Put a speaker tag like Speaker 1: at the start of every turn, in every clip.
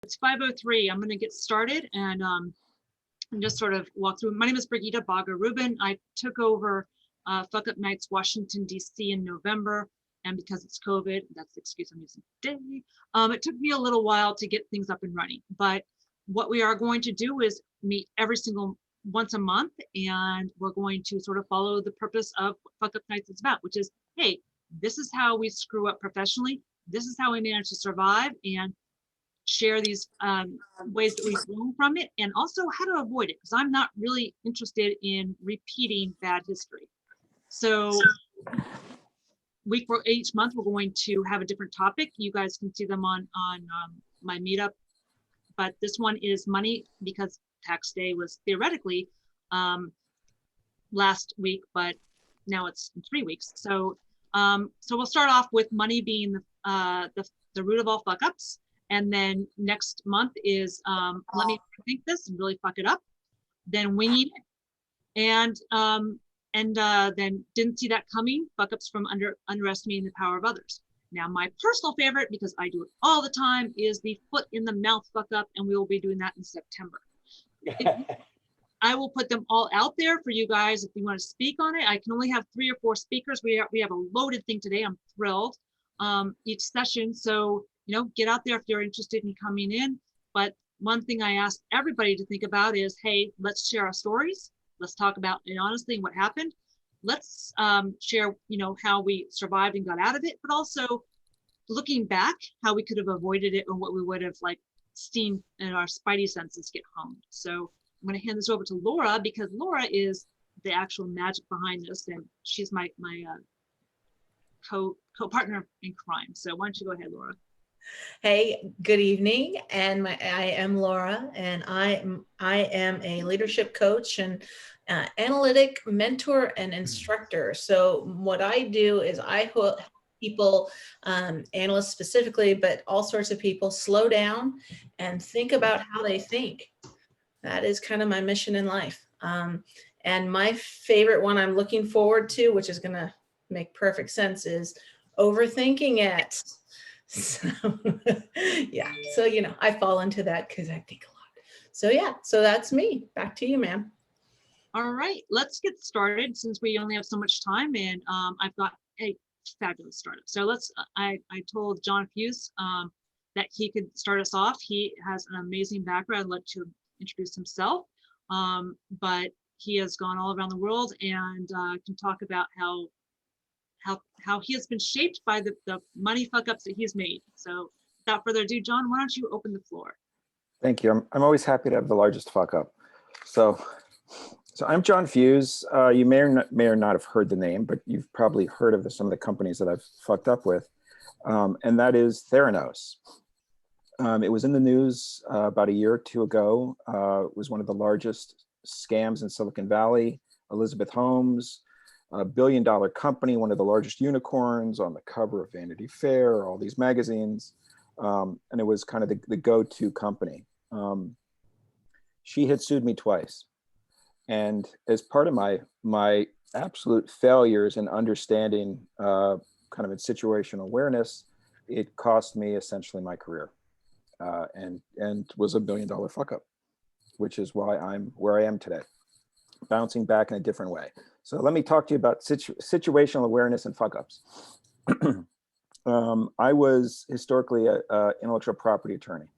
Speaker 1: It's 5:03. I'm going to get started and just sort of walk through. My name is Brigitte Baga-Rubin. I took over F-UpNights Washington, D.C. in November. And because it's COVID, that's the excuse I'm using today. It took me a little while to get things up and running. But what we are going to do is meet once a month. And we're going to sort of follow the purpose of what F-UpNights is about, which is, hey, this is how we screw up professionally. This is how we manage to survive and share these ways that we've grown from it, and also how to avoid it, because I'm not really interested in repeating bad history. So each month we're going to have a different topic. You guys can see them on my meetup, but this one is money, because tax day was theoretically last week, but now it's in 3 weeks. So we'll start off with money being the root of all fuck ups. And then next month is let me think this and really fuck it up. Then winging it. And then didn't see that coming, fuck ups from underestimating the power of others. Now, my personal favorite, because I do it all the time, is the foot in the mouth fuck up. And we will be doing that in September. I will put them all out there for you guys if you want to speak on it. I can only have 3 or 4 speakers. We have a loaded thing today. I'm thrilled. Each session. So, get out there if you're interested in coming in. But one thing I ask everybody to think about is, hey, let's share our stories. Let's talk about it honestly, what happened. Let's share, how we survived and got out of it, but also looking back, how we could have avoided it or what we would have seen in our spidey senses get honed. So I'm going to hand this over to Laura, because Laura is the actual magic behind this, and she's my co-partner in crime. So why don't you go ahead, Laura?
Speaker 2: Hey, good evening. And I am Laura, and I am a leadership coach and analytic mentor and instructor. So what I do is I help people, analysts specifically, but all sorts of people, slow down and think about how they think. That is kind of my mission in life. And my favorite one I'm looking forward to, which is going to make perfect sense, is overthinking it. So yeah, so I fall into that because I think a lot. So yeah, so that's me. Back to you, ma'am.
Speaker 1: All right, let's get started since we only have so much time, and I've got a fabulous startup. So I told John Fuiz that he could start us off. He has an amazing background. I'd like to introduce himself, but he has gone all around the world and can talk about how he has been shaped by the money fuck ups that he's made. So without further ado, John, why don't you open the floor?
Speaker 3: Thank you. I'm always happy to have the largest fuck up. So I'm John Fuiz. You may or not have heard the name, but you've probably heard of some of the companies that I've fucked up with. And that is Theranos. It was in the news about a year or 2 ago. It was one of the largest scams in Silicon Valley. Elizabeth Holmes, a billion-dollar company, one of the largest unicorns, on the cover of Vanity Fair, all these magazines. And it was kind of the go-to company. She had sued me twice. And as part of my absolute failures in understanding kind of in situational awareness, it cost me essentially my career, and was a $1 billion fuck up, which is why I'm where I am today, bouncing back in a different way. So let me talk to you about situational awareness and fuck ups. I was historically an intellectual property attorney.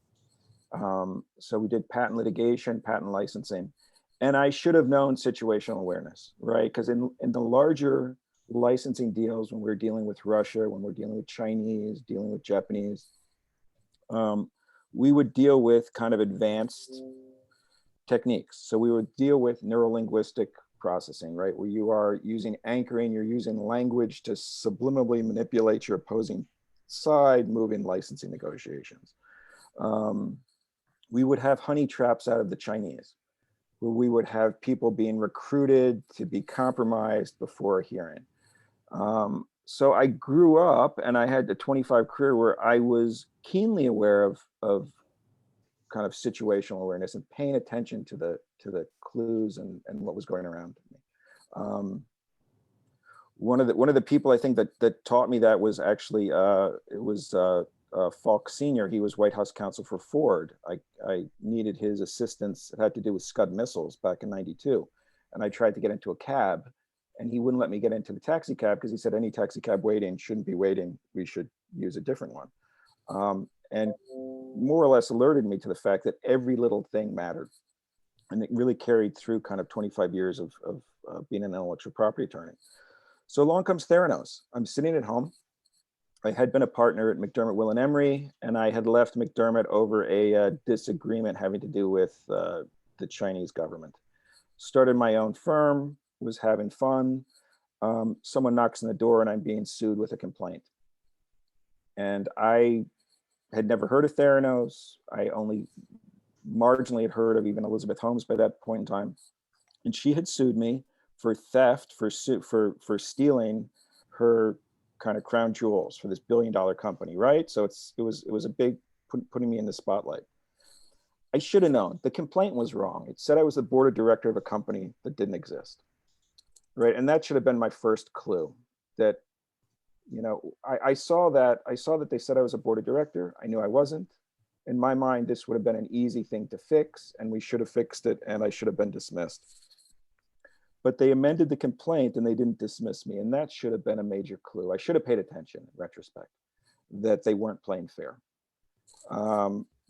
Speaker 3: So we did patent litigation, patent licensing, and I should have known situational awareness, right? Because in the larger licensing deals, when we're dealing with Russia, when we're dealing with Chinese, dealing with Japanese, we would deal with kind of advanced techniques. So we would deal with neurolinguistic processing, right? Where you are using anchoring, you're using language to subliminally manipulate your opposing side, moving licensing negotiations. We would have honey traps out of the Chinese, where we would have people being recruited to be compromised before a hearing. So I grew up and I had a 25 career where I was keenly aware of kind of situational awareness and paying attention to the clues and what was going around me. One of the people I think that taught me that was actually it was Falk Sr., he was White House counsel for Ford. I needed his assistance. It had to do with Scud missiles back in '92. And I tried to get into a cab and he wouldn't let me get into the taxi cab because he said any taxi cab waiting shouldn't be waiting. We should use a different one. And more or less alerted me to the fact that every little thing mattered. And it really carried through kind of 25 years of being an intellectual property attorney. So along comes Theranos. I'm sitting at home. I had been a partner at McDermott, Will & Emery, and I had left McDermott over a disagreement having to do with the Chinese government. Started my own firm, was having fun. Someone knocks on the door and I'm being sued with a complaint. And I had never heard of Theranos. I only marginally had heard of even Elizabeth Holmes by that point in time. And she had sued me for theft, for stealing her kind of crown jewels for this billion-dollar company, right? So it was a big putting me in the spotlight. I should have known. The complaint was wrong. It said I was the board of director of a company that didn't exist, right? And that should have been my first clue that, you know, I saw that they said I was a board of director. I knew I wasn't. In my mind, this would have been an easy thing to fix, and we should have fixed it, and I should have been dismissed. But they amended the complaint and they didn't dismiss me, and that should have been a major clue. I should have paid attention in retrospect, that they weren't playing fair.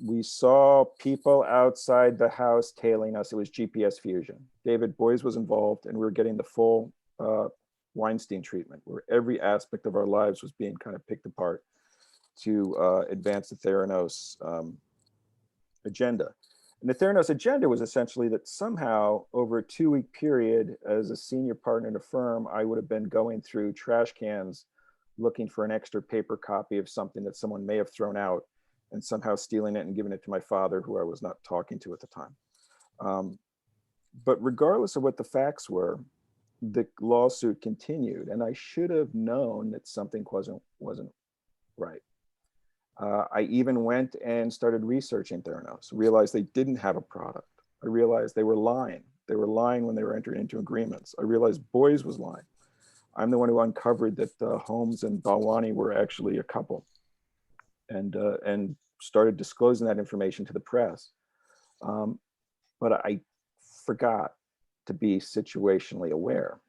Speaker 3: We saw people outside the house tailing us. It was GPS fusion. David Boies was involved, and we were getting the full Weinstein treatment, where every aspect of our lives was being kind of picked apart to advance the Theranos agenda. And the Theranos agenda was essentially that somehow over a 2-week period, as a senior partner in a firm, I would have been going through trash cans looking for an extra paper copy of something that someone may have thrown out, and somehow stealing it and giving it to my father, who I was not talking to at the time. But regardless of what the facts were, the lawsuit continued, and I should have known that something wasn't right. I even went and started researching Theranos, realized they didn't have a product. I realized they were lying. They were lying when they were entering into agreements. I realized Boies was lying. I'm the one who uncovered that Holmes and Balwani were actually a couple, and started disclosing that information to the press. But I forgot to be situationally aware.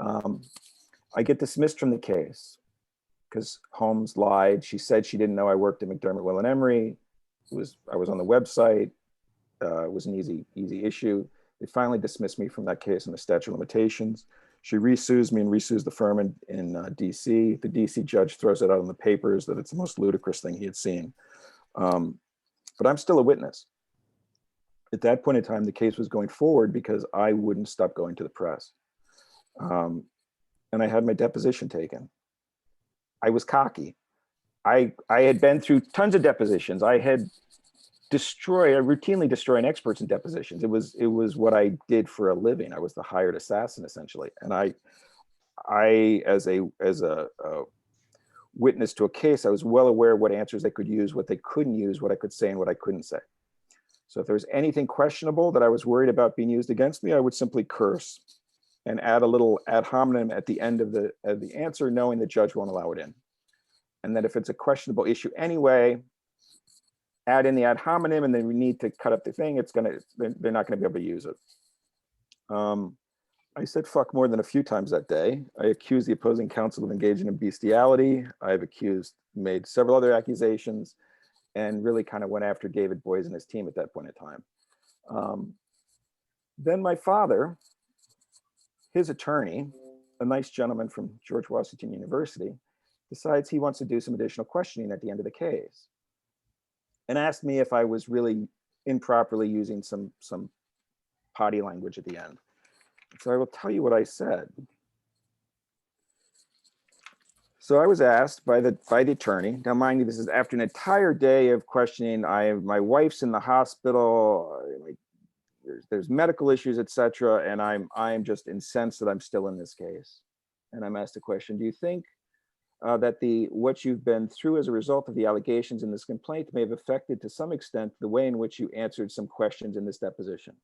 Speaker 3: I get dismissed from the case because Holmes lied. She said she didn't know I worked at McDermott, Will & Emery. I was on the website. It was an easy issue. They finally dismissed me from that case in the statute of limitations. She resues me and resues the firm in DC. The DC judge throws it out in the papers that it's the most ludicrous thing he had seen. But I'm still a witness. At that point in time, the case was going forward because I wouldn't stop going to the press. And I had my deposition taken. I was cocky. I had been through tons of depositions. I had routinely destroying experts in depositions. It was what I did for a living. I was the hired assassin, essentially. And I as a witness to a case, I was well aware of what answers they could use, what they couldn't use, what I could say and what I couldn't say. So if there was anything questionable that I was worried about being used against me, I would simply curse and add a little ad hominem at the end of the answer, knowing the judge won't allow it in. And that if it's a questionable issue anyway, add in the ad hominem, and then we need to cut up the thing. They're not going to be able to use it. I said fuck more than a few times that day. I accused the opposing counsel of engaging in bestiality. I've made several other accusations, and really kind of went after David Boies and his team at that point in time. Then my father, his attorney, a nice gentleman from George Washington University, decides he wants to do some additional questioning at the end of the case, and asked me if I was really improperly using some potty language at the end. So I will tell you what I said. So I was asked by the attorney. Now, mind you, this is after an entire day of questioning. My wife's in the hospital. There's medical issues, etc., and I'm just incensed that I'm still in this case. And I'm asked a question: do you think that what you've been through as a result of the allegations in this complaint may have affected to some extent the way in which you answered some questions in this deposition?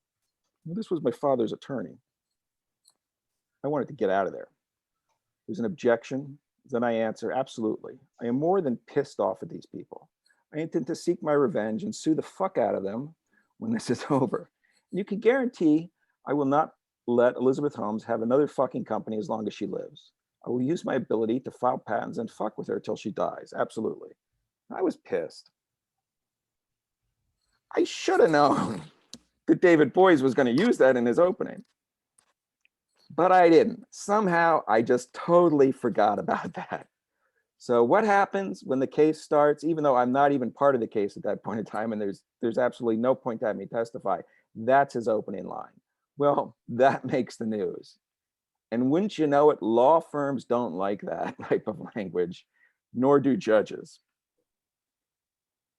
Speaker 3: Well, this was my father's attorney. I wanted to get out of there. There's an objection. Then I answer, absolutely. I am more than pissed off at these people. I intend to seek my revenge and sue the fuck out of them when this is over. And you can guarantee I will not let Elizabeth Holmes have another fucking company as long as she lives. I will use my ability to file patents and fuck with her till she dies. Absolutely. I was pissed. I should have known that David Boies was going to use that in his opening. But I didn't. Somehow I just totally forgot about that. So what happens when the case starts, even though I'm not even part of the case at that point in time, and there's absolutely no point to have me testify, that's his opening line. Well, that makes the news. And wouldn't you know it, law firms don't like that type of language, nor do judges.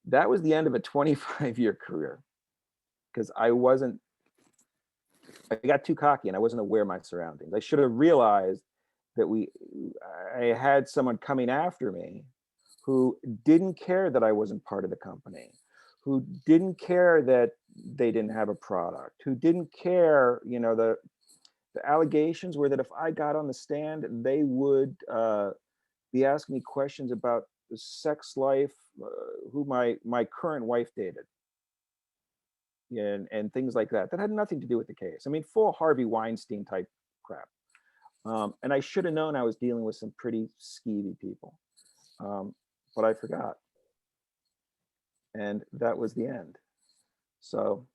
Speaker 3: That was the end of a 25-year career because I got too cocky and I wasn't aware of my surroundings. I should have realized that I had someone coming after me who didn't care that I wasn't part of the company, who didn't care that they didn't have a product, who didn't care, the allegations were that if I got on the stand, they would be asking me questions about the sex life, who my current wife dated. And things like that had nothing to do with the case. I mean, full Harvey Weinstein type crap. And I should have known I was dealing with some pretty skeevy people, but I forgot. And that was the end. So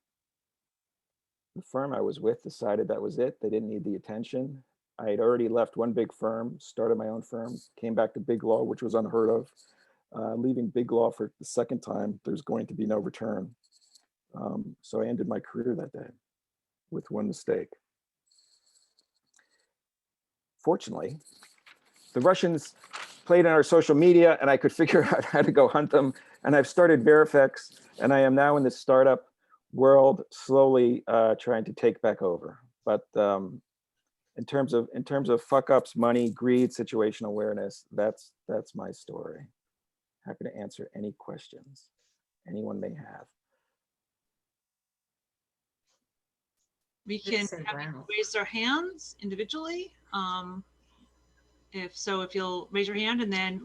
Speaker 3: the firm I was with decided that was it. They didn't need the attention. I had already left one big firm, started my own firm, came back to big law, which was unheard of. Leaving big law for the second time, there's going to be no return. So I ended my career that day with one mistake. Fortunately, the Russians played in our social media and I could figure out how to go hunt them. And I've started Verifex, and I am now in this startup world, slowly trying to take back over. But in terms of fuck ups, money, greed, situational awareness, that's my story. Happy to answer any questions anyone may have.
Speaker 1: We can have people raise their hands individually. If you'll raise your hand and then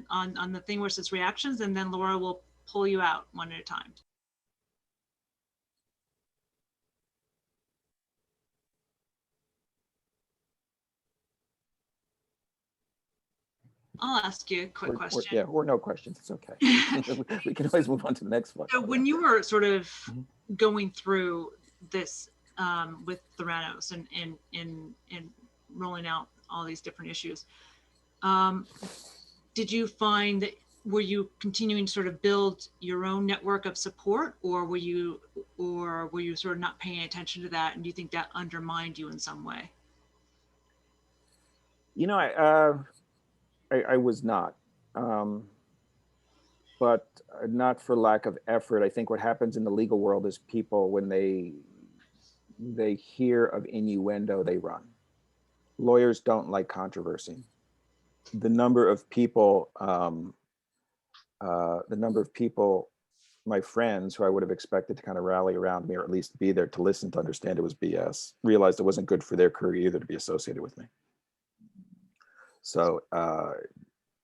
Speaker 1: on the thing where it says reactions, and then Laura will pull you out one at a time. I'll ask you a quick question.
Speaker 3: Or no questions, it's okay. We can always move on to the next one.
Speaker 1: So when you were sort of going through this with Theranos and rolling out all these different issues, did you find that, were you continuing to sort of build your own network of support, or were you sort of not paying attention to that, and do you think that undermined you in some way?
Speaker 3: I was not, but not for lack of effort. I think what happens in the legal world is people, when they hear of innuendo, they run. Lawyers don't like controversy. The number of people, my friends who I would have expected to kind of rally around me, or at least be there to listen, to understand it was BS, realized it wasn't good for their career either to be associated with me. So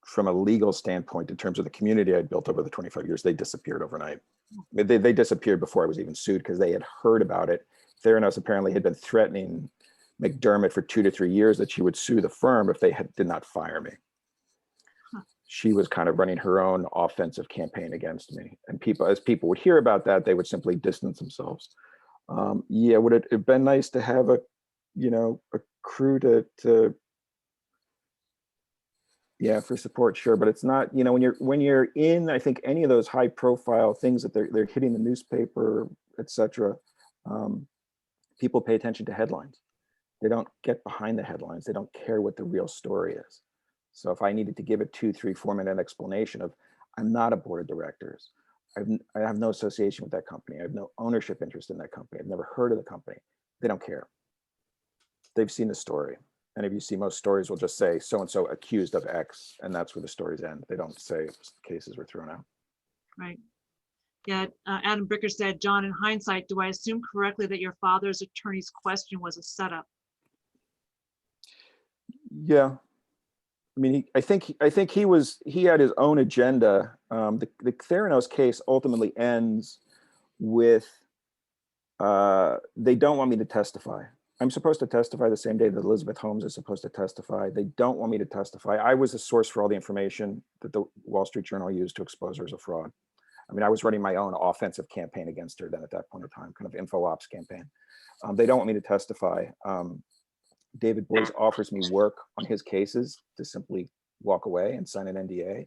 Speaker 3: from a legal standpoint, in terms of the community I built over the 25 years, they disappeared overnight. They disappeared before I was even sued, because they had heard about it. Theranos apparently had been threatening McDermott for 2 to 3 years that she would sue the firm if they did not fire me. She was kind of running her own offensive campaign against me. And as people would hear about that, they would simply distance themselves. Would it have been nice to have a crew to for support, sure, but it's not, when you're in, I think, any of those high profile things that they're hitting the newspaper, etc. People pay attention to headlines. They don't get behind the headlines. They don't care what the real story is. So if I needed to give a 2, 3, 4 minute explanation of, I'm not a board of directors, I have no association with that company, I have no ownership interest in that company, I've never heard of the company, they don't care. They've seen the story. And if you see, most stories will just say so-and-so accused of X, and that's where the stories end. They don't say cases were thrown out.
Speaker 1: Right. Yeah, Adam Bricker said, John, in hindsight, do I assume correctly that your father's attorney's question was a setup?
Speaker 3: Yeah. I mean, I think he had his own agenda. The Theranos case ultimately ends with, they don't want me to testify. I'm supposed to testify the same day that Elizabeth Holmes is supposed to testify. They don't want me to testify. I was the source for all the information that the Wall Street Journal used to expose her as a fraud. I mean, I was running my own offensive campaign against her then at that point in time, kind of info ops campaign. They don't want me to testify. David Boies offers me work on his cases to simply walk away and sign an NDA.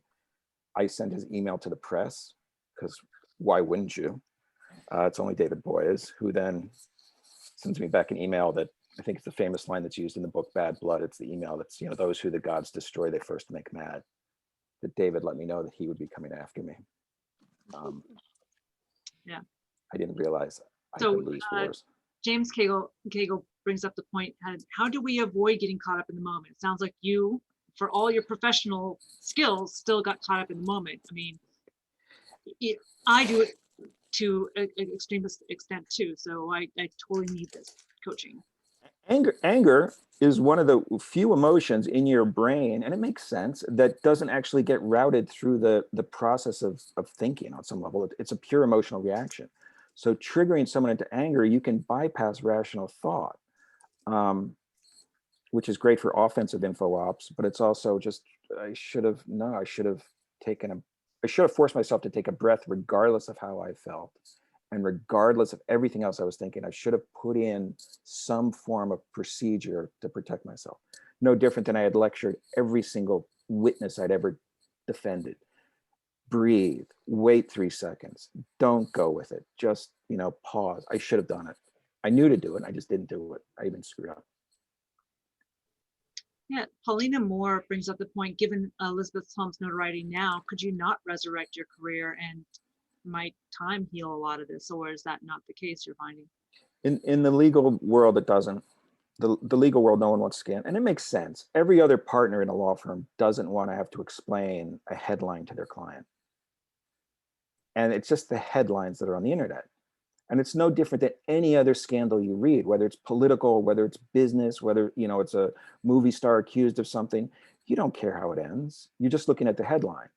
Speaker 3: I send his email to the press because why wouldn't you? It's only David Boies, who then sends me back an email that I think it's the famous line that's used in the book Bad Blood. It's the email that's, those who the gods destroy, they first make mad. That David let me know that he would be coming after me.
Speaker 1: Yeah.
Speaker 3: I didn't realize I
Speaker 1: So,
Speaker 3: could lose wars.
Speaker 1: James Cagle brings up the point, how do we avoid getting caught up in the moment? It sounds like you, for all your professional skills, still got caught up in the moment. I mean, I do it to an extreme extent too, so I totally need this coaching.
Speaker 3: Anger is one of the few emotions in your brain, and it makes sense, that doesn't actually get routed through the process of thinking on some level. It's a pure emotional reaction. So triggering someone into anger, you can bypass rational thought, which is great for offensive info ops, but it's also just, I should have forced myself to take a breath regardless of how I felt. And regardless of everything else I was thinking, I should have put in some form of procedure to protect myself. No different than I had lectured every single witness I'd ever defended. Breathe, wait 3 seconds, don't go with it. Just, pause. I should have done it. I knew to do it. I just didn't do it. I even screwed up.
Speaker 1: Yeah, Paulina Moore brings up the point, given Elizabeth Holmes' notoriety now, could you not resurrect your career and might time heal a lot of this, or is that not the case you're finding?
Speaker 3: In the legal world, it doesn't. The legal world, no one wants to scan, and it makes sense. Every other partner in a law firm doesn't want to have to explain a headline to their client. And it's just the headlines that are on the internet. And it's no different than any other scandal you read, whether it's political, whether it's business, whether it's a movie star accused of something. You don't care how it ends. You're just looking at the headline.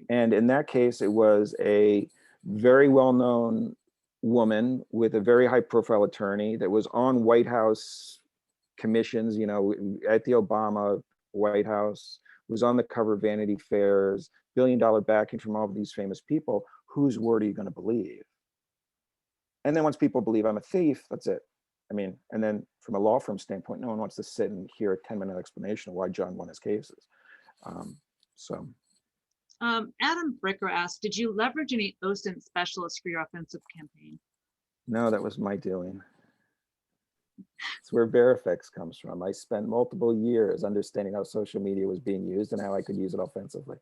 Speaker 3: And in that case, it was a very well-known woman with a very high-profile attorney that was on White House commissions, at the Obama White House, was on the cover of Vanity Fair's, billion-dollar backing from all of these famous people. Whose word are you going to believe? And then once people believe I'm a thief, that's it. I mean, and then from a law firm standpoint, no one wants to sit and hear a 10-minute explanation of why John won his cases.
Speaker 1: Adam Bricker asked, did you leverage any OSINT specialists for your offensive campaign?
Speaker 3: No, that was my doing. It's where Verifex comes from. I spent multiple years understanding how social media was being used and how I could use it offensively.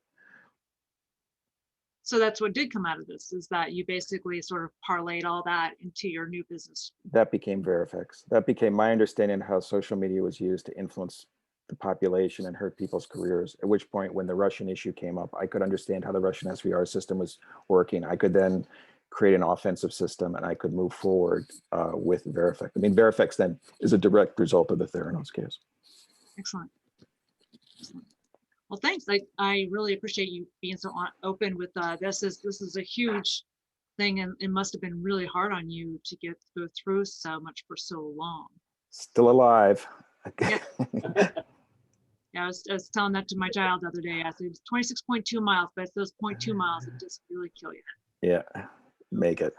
Speaker 1: So that's what did come out of this, is that you basically sort of parlayed all that into your new business.
Speaker 3: That became Verifex. That became my understanding of how social media was used to influence the population and hurt people's careers. At which point, when the Russian issue came up, I could understand how the Russian SVR system was working. I could then create an offensive system and I could move forward with Verifex. I mean, Verifex then is a direct result of the Theranos case.
Speaker 1: Excellent. Excellent. Well, thanks. I really appreciate you being so open with this. This is a huge thing, and it must have been really hard on you to go through so much for so long.
Speaker 3: Still alive.
Speaker 1: Yeah. Yeah, I was telling that to my child the other day. I said, it's 26.2 miles, but it's those 0.2 miles that just really kill you.
Speaker 3: Yeah, make it.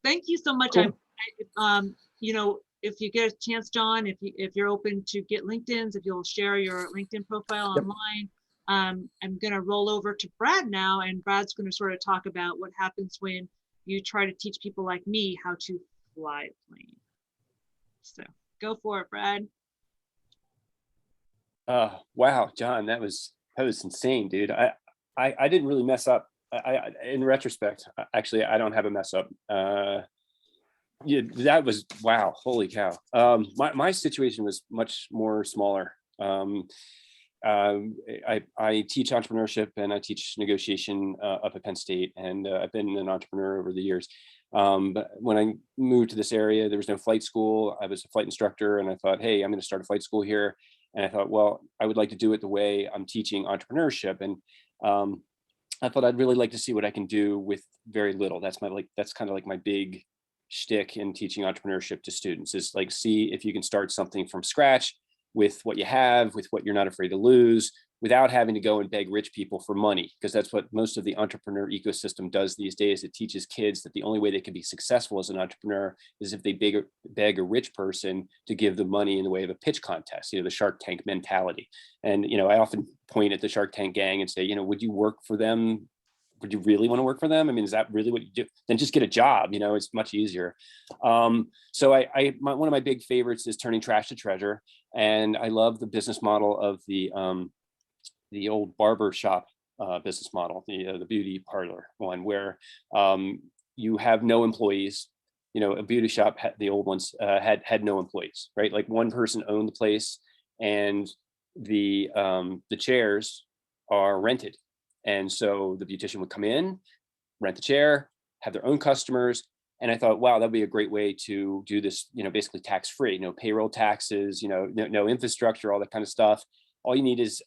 Speaker 1: Thank you so much.
Speaker 3: Cool.
Speaker 1: If you get a chance, John, if you're open to get LinkedIn's, if you'll share your LinkedIn profile online. I'm going to roll over to Brad now, and Brad's going to sort of talk about what happens when you try to teach people like me how to fly a plane. So go for it, Brad.
Speaker 4: Wow, John, that was insane, dude. I didn't really mess up. In retrospect, actually, I don't have a mess up. Yeah, that was, wow, holy cow. My situation was much more smaller. I teach entrepreneurship and I teach negotiation up at Penn State, and I've been an entrepreneur over the years. But when I moved to this area, there was no flight school. I was a flight instructor, and I thought, hey, I'm going to start a flight school here. And I thought, well, I would like to do it the way I'm teaching entrepreneurship. And I thought I'd really like to see what I can do with very little. That's kind of like my big shtick in teaching entrepreneurship to students, is like, see if you can start something from scratch with what you have, with what you're not afraid to lose, without having to go and beg rich people for money, because that's what most of the entrepreneur ecosystem does these days. It teaches kids that the only way they can be successful as an entrepreneur is if they beg a rich person to give them money in the way of a pitch contest, the Shark Tank mentality. And, I often point at the Shark Tank gang and say, would you work for them? Would you really want to work for them? I mean, is that really what you do? Then just get a job, it's much easier. So one of my big favorites is turning trash to treasure. And I love the business model of the old barber shop business model, the beauty parlor one, where you have no employees. A beauty shop, the old ones had no employees, right? Like one person owned the place, and the chairs are rented. And so the beautician would come in, rent the chair, have their own customers. And I thought, wow, that'd be a great way to do this, basically tax-free, no payroll taxes, no infrastructure, all that kind of stuff. All you need is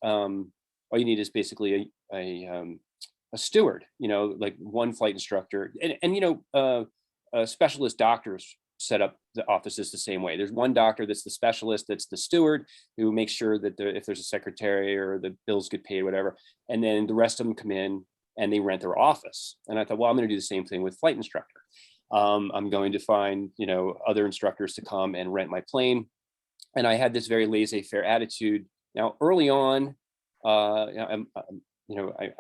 Speaker 4: basically a steward, like one flight instructor, and specialist doctors set up the offices the same way. There's one doctor that's the specialist, that's the steward, who makes sure that if there's a secretary or the bills get paid, whatever, and then the rest of them come in and they rent their office. And I thought, well, I'm going to do the same thing with flight instructor. I'm going to find other instructors to come and rent my plane. And I had this very laissez-faire attitude. Now, early on, I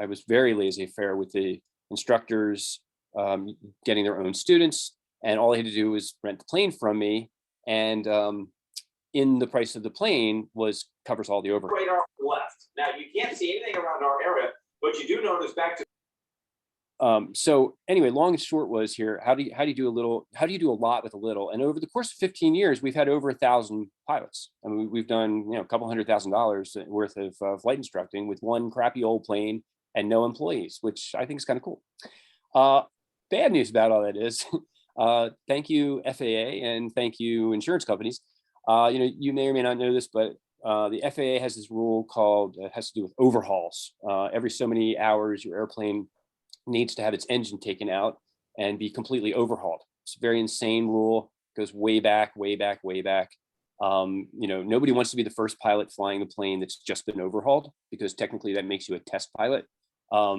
Speaker 4: was very laissez-faire with the instructors getting their own students, and all they had to do was rent the plane from me, and in the price of the plane covers all the overhead.
Speaker 5: Right off the left. Now you can't see anything around our area, but you do notice back to.
Speaker 4: So anyway, long and short was here, how do you do a lot with a little? And over the course of 15 years, we've had over 1,000 pilots. I mean, we've done, a couple $100,000 worth of flight instructing with one crappy old plane and no employees, which I think is kind of cool. Bad news about all that is, thank you, FAA, and thank you, insurance companies. You may or may not know this, but the FAA has this rule called, it has to do with overhauls. Every so many hours, your airplane needs to have its engine taken out and be completely overhauled. It's a very insane rule, goes way back, way back, way back. Nobody wants to be the first pilot flying the plane that's just been overhauled, because technically that makes you a test pilot. Before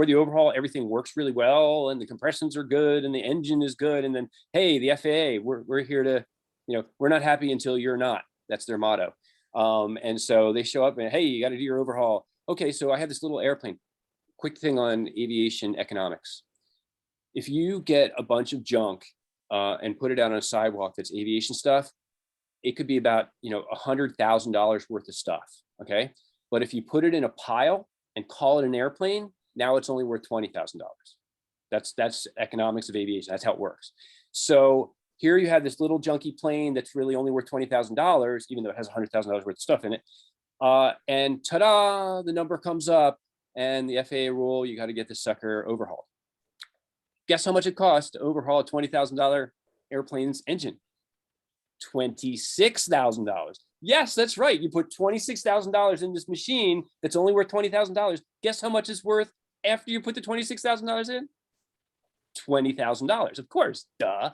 Speaker 4: the overhaul, everything works really well and the compressions are good and the engine is good. And then, hey, the FAA, we're here to, we're not happy until you're not. That's their motto. And so they show up and, hey, you got to do your overhaul. Okay, so I have this little airplane. Quick thing on aviation economics. If you get a bunch of junk and put it out on a sidewalk that's aviation stuff, it could be about $100,000 worth of stuff. Okay, but if you put it in a pile and call it an airplane, now it's only worth $20,000. That's economics of aviation. That's how it works. So here you have this little junky plane that's really only worth $20,000, even though it has $100,000 worth of stuff in it. And ta-da, the number comes up. And the FAA rule, you got to get this sucker overhauled. Guess how much it costs to overhaul a $20,000 airplane's engine? $26,000. Yes, that's right. You put $26,000 in this machine that's only worth $20,000. Guess how much it's worth after you put the $26,000 in? $20,000. Of course, duh.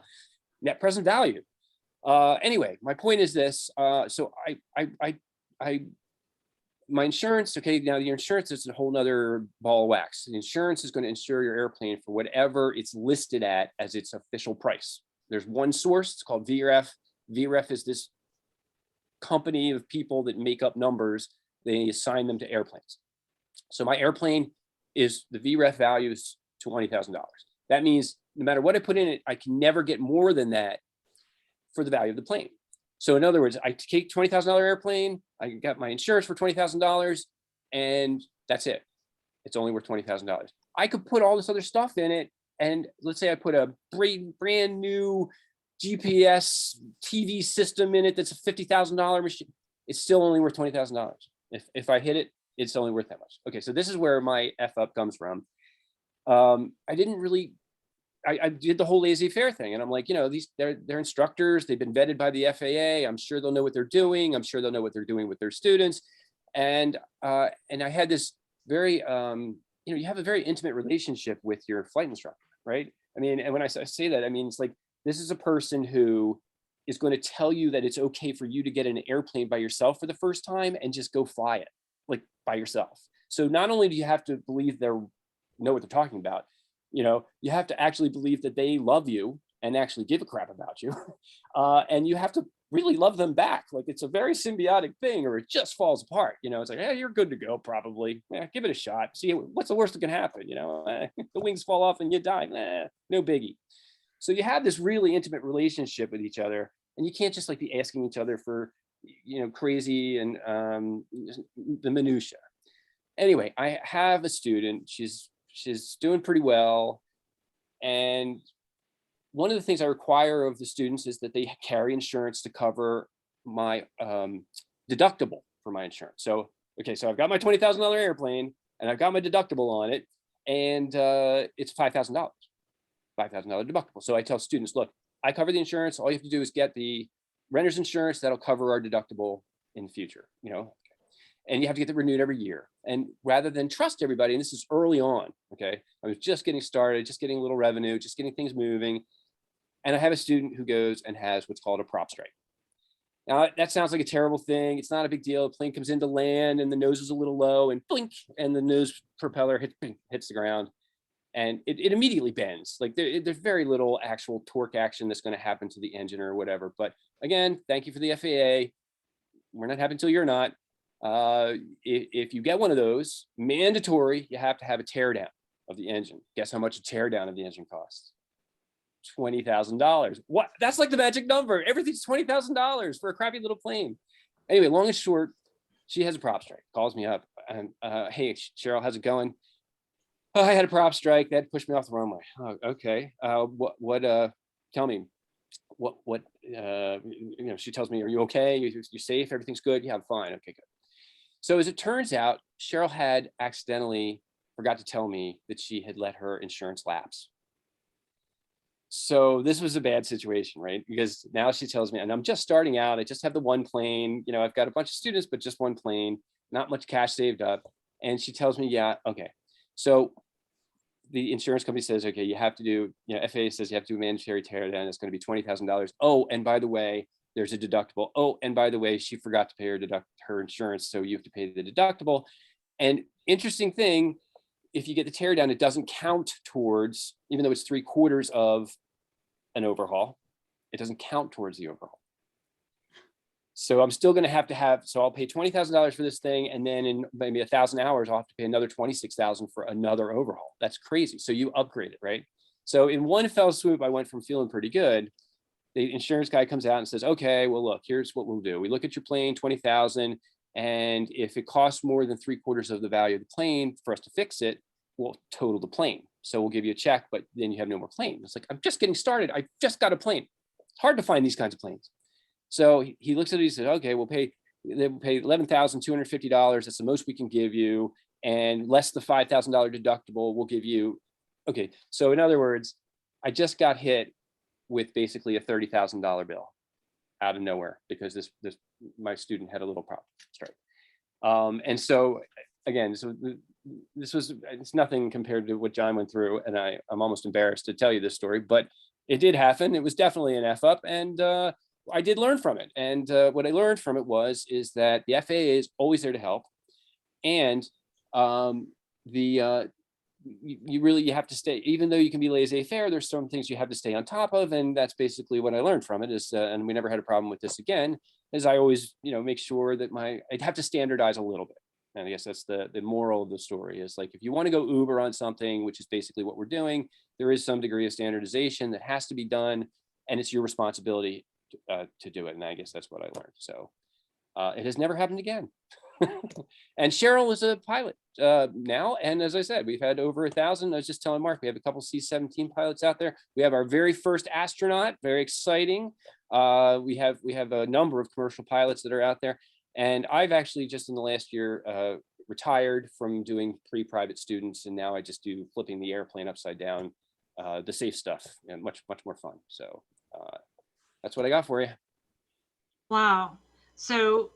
Speaker 4: Net present value. Anyway, my point is this. So my insurance, okay, now the insurance is a whole nother ball of wax. The insurance is going to insure your airplane for whatever it's listed at as its official price. There's one source, it's called VREF. VREF is this company of people that make up numbers. They assign them to airplanes. So my airplane is, the VREF value is $20,000. That means no matter what I put in it, I can never get more than that for the value of the plane. So in other words, I take $20,000 airplane, I got my insurance for $20,000, and that's it. It's only worth $20,000. I could put all this other stuff in it, and let's say I put a brand new GPS TV system in it that's a $50,000 machine. It's still only worth $20,000. If I hit it, it's only worth that much. Okay, so this is where my F up comes from. I didn't really I did the whole laissez-faire thing, and I'm like, they're instructors. They've been vetted by the FAA. I'm sure they'll know what they're doing. I'm sure they'll know what they're doing with their students. And I had this very, you have a very intimate relationship with your flight instructor, right? I mean, and when I say that, I mean, it's like, this is a person who is going to tell you that it's okay for you to get in an airplane by yourself for the first time and just go fly it, like, by yourself. So not only do you have to believe they know what they're talking about, you have to actually believe that they love you and actually give a crap about you. And you have to really love them back. Like, it's a very symbiotic thing, or it just falls apart. It's like, you're good to go, probably. Give it a shot. See, what's the worst that can happen? The wings fall off and you die. No biggie. So you have this really intimate relationship with each other, and you can't just like be asking each other for, crazy and the minutia. Anyway, I have a student. She's doing pretty well, and one of the things I require of the students is that they carry insurance to cover my deductible for my insurance. So, okay, so I've got my $20,000 airplane, and I've got my deductible on it, and it's $5,000 deductible. So I tell students, look, I cover the insurance. All you have to do is get the renter's insurance. That'll cover our deductible in the future, and you have to get it renewed every year. And rather than trust everybody, and this is early on, okay, I was just getting started, just getting a little revenue, just getting things moving. And I have a student who goes and has what's called a prop strike. Now, that sounds like a terrible thing. It's not a big deal. A plane comes into land and the nose is a little low, and blink, and the nose propeller hits the ground. And it immediately bends. Like, there's very little actual torque action that's going to happen to the engine or whatever. But again, thank you for the FAA. We're not happy until you're not. If you get one of those, mandatory, you have to have a teardown of the engine. Guess how much a teardown of the engine costs? $20,000. What? That's like the magic number. Everything's $20,000 for a crappy little plane. Anyway, long and short, she has a prop strike. Calls me up and, hey, Cheryl, how's it going? Oh, I had a prop strike. That pushed me off the runway. Oh, okay. Tell me, she tells me, are you okay? You safe? Everything's good? Yeah, I'm fine. Okay, good. So as it turns out, Cheryl had accidentally forgot to tell me that she had let her insurance lapse. So this was a bad situation, right? Because now she tells me, and I'm just starting out, I just have the one plane, I've got a bunch of students, but just one plane, not much cash saved up. And she tells me, yeah, okay. So the insurance company says, okay, you have to do, FAA says you have to do a mandatory teardown. It's going to be $20,000. Oh, and by the way, there's a deductible. Oh, and by the way, she forgot to pay her insurance, so you have to pay the deductible. And interesting thing, if you get the teardown, it doesn't count towards, even though it's 3/4 of an overhaul, it doesn't count towards the overhaul. So I'm still going to have, so I'll pay $20,000 for this thing, and then in maybe 1,000 hours, I'll have to pay another $26,000 for another overhaul. That's crazy. So you upgrade it, right? So in one fell swoop, I went from feeling pretty good. The insurance guy comes out and says, okay, well, look, here's what we'll do. We look at your plane, 20,000, and if it costs more than 3/4 of the value of the plane for us to fix it, we'll total the plane. So we'll give you a check, but then you have no more plane. It's like, I'm just getting started. I just got a plane. It's hard to find these kinds of planes. So he looks at it, he says, okay, we'll pay $11,250. That's the most we can give you. And less the $5,000 deductible, we'll give you. Okay. So in other words, I just got hit with basically a $30,000 bill out of nowhere because my student had a little prop strike. And so again, it's nothing compared to what John went through. And I'm almost embarrassed to tell you this story, but it did happen. It was definitely an F up, and I did learn from it. And what I learned from it is that the FAA is always there to help. And you have to stay, even though you can be laissez-faire, there's some things you have to stay on top of. And that's basically what I learned from it is, and we never had a problem with this again, is I always, make sure that I'd have to standardize a little bit. And I guess that's the moral of the story is like, if you want to go Uber on something, which is basically what we're doing, there is some degree of standardization that has to be done, and it's your responsibility to do it. And I guess that's what I learned. So it has never happened again. And Cheryl is a pilot now. And as I said, we've had over 1,000. I was just telling Mark, we have a couple C-17 pilots out there. We have our very first astronaut, very exciting. We have a number of commercial pilots that are out there. And I've actually just in the last year retired from doing pre-private students. And now I just do flipping the airplane upside down the safe stuff, and much more fun. So that's what I got for you.
Speaker 1: Wow. So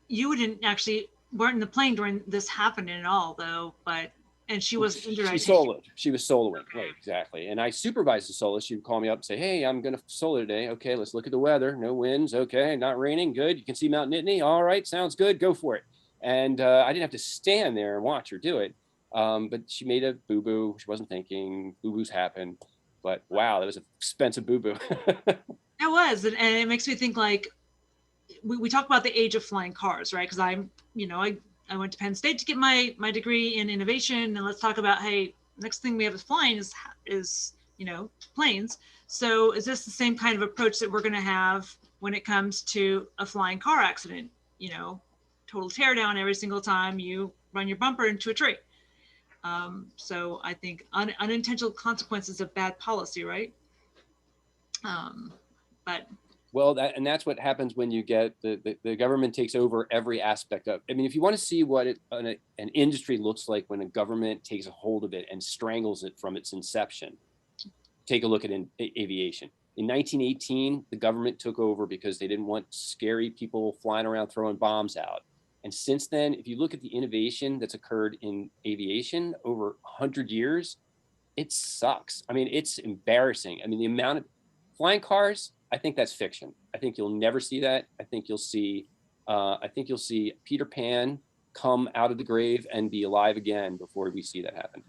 Speaker 1: you didn't actually weren't in the plane during this happening at all, though. But and she was injured. I
Speaker 4: She
Speaker 1: take it.
Speaker 4: soloed. She was soloing.
Speaker 1: Okay.
Speaker 4: Right, exactly. And I supervised the solo. She would call me up and say, "Hey, I'm going to solo today. Okay, let's look at the weather. No winds. Okay, not raining. Good. You can see Mount Nittany. All right, sounds good. Go for it." And I didn't have to stand there and watch her do it. But she made a boo-boo. She wasn't thinking. Boo-boos happen. But wow, that was an expensive boo-boo.
Speaker 1: It was, and it makes me think like we talk about the age of flying cars, right? Because I'm, I went to Penn State to get my degree in innovation, and let's talk about, hey, next thing we have is flying is planes. So is this the same kind of approach that we're going to have when it comes to a flying car accident? Total tear down every single time you run your bumper into a tree. So I think unintentional consequences of bad policy, right? But
Speaker 4: well, that's what happens when you get the government takes over every aspect of. I mean, if you want to see what an industry looks like when a government takes a hold of it and strangles it from its inception, take a look at aviation. In 1918, the government took over because they didn't want scary people flying around throwing bombs out. And since then, if you look at the innovation that's occurred in aviation over 100 years, it sucks. I mean, it's embarrassing. I mean, the amount of flying cars, I think that's fiction. I think you'll never see that. I think you'll see Peter Pan come out of the grave and be alive again before we see that happen.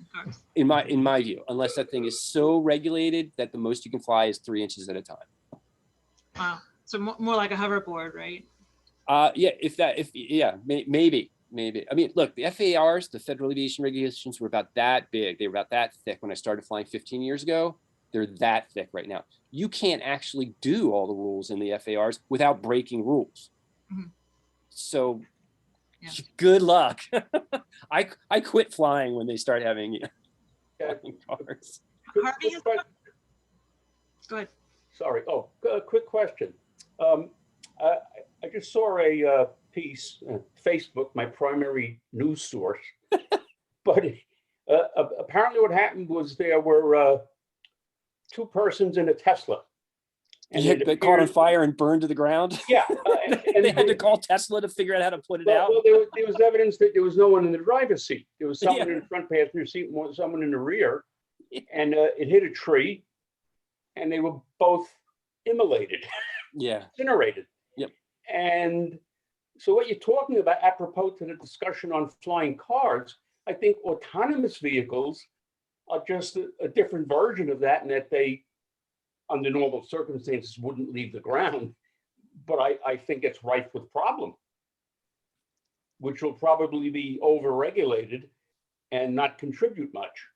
Speaker 4: In my view, unless that thing is so regulated that the most you can fly is 3 inches at a time.
Speaker 1: Wow. So more like a hoverboard, right?
Speaker 4: Yeah, maybe. I mean, look, the FARs, the Federal Aviation Regulations, were about that big. They were about that thick when I started flying 15 years ago. They're that thick right now. You can't actually do all the rules in the FARs without breaking rules. Mm-hmm. So good luck. I quit flying when they start having flying cars.
Speaker 1: Harvey, go ahead.
Speaker 6: Sorry. Oh, quick question. I just saw a piece, Facebook, my primary news source, but apparently what happened was there were 2 persons in a Tesla.
Speaker 4: And they caught on fire and burned to the ground?
Speaker 6: Yeah.
Speaker 4: And they had to call Tesla to figure out how to put it out?
Speaker 6: Well, there was evidence that there was no one in the driver's seat. There was someone in the front passenger seat and someone in the rear. And it hit a tree, and they were both immolated.
Speaker 4: Yeah.
Speaker 6: Incinerated.
Speaker 4: Yep.
Speaker 6: And so what you're talking about, apropos to the discussion on flying cars, I think autonomous vehicles are just a different version of that, and that they, under normal circumstances, wouldn't leave the ground. But I think it's rife with problem, which will probably be overregulated and not contribute much.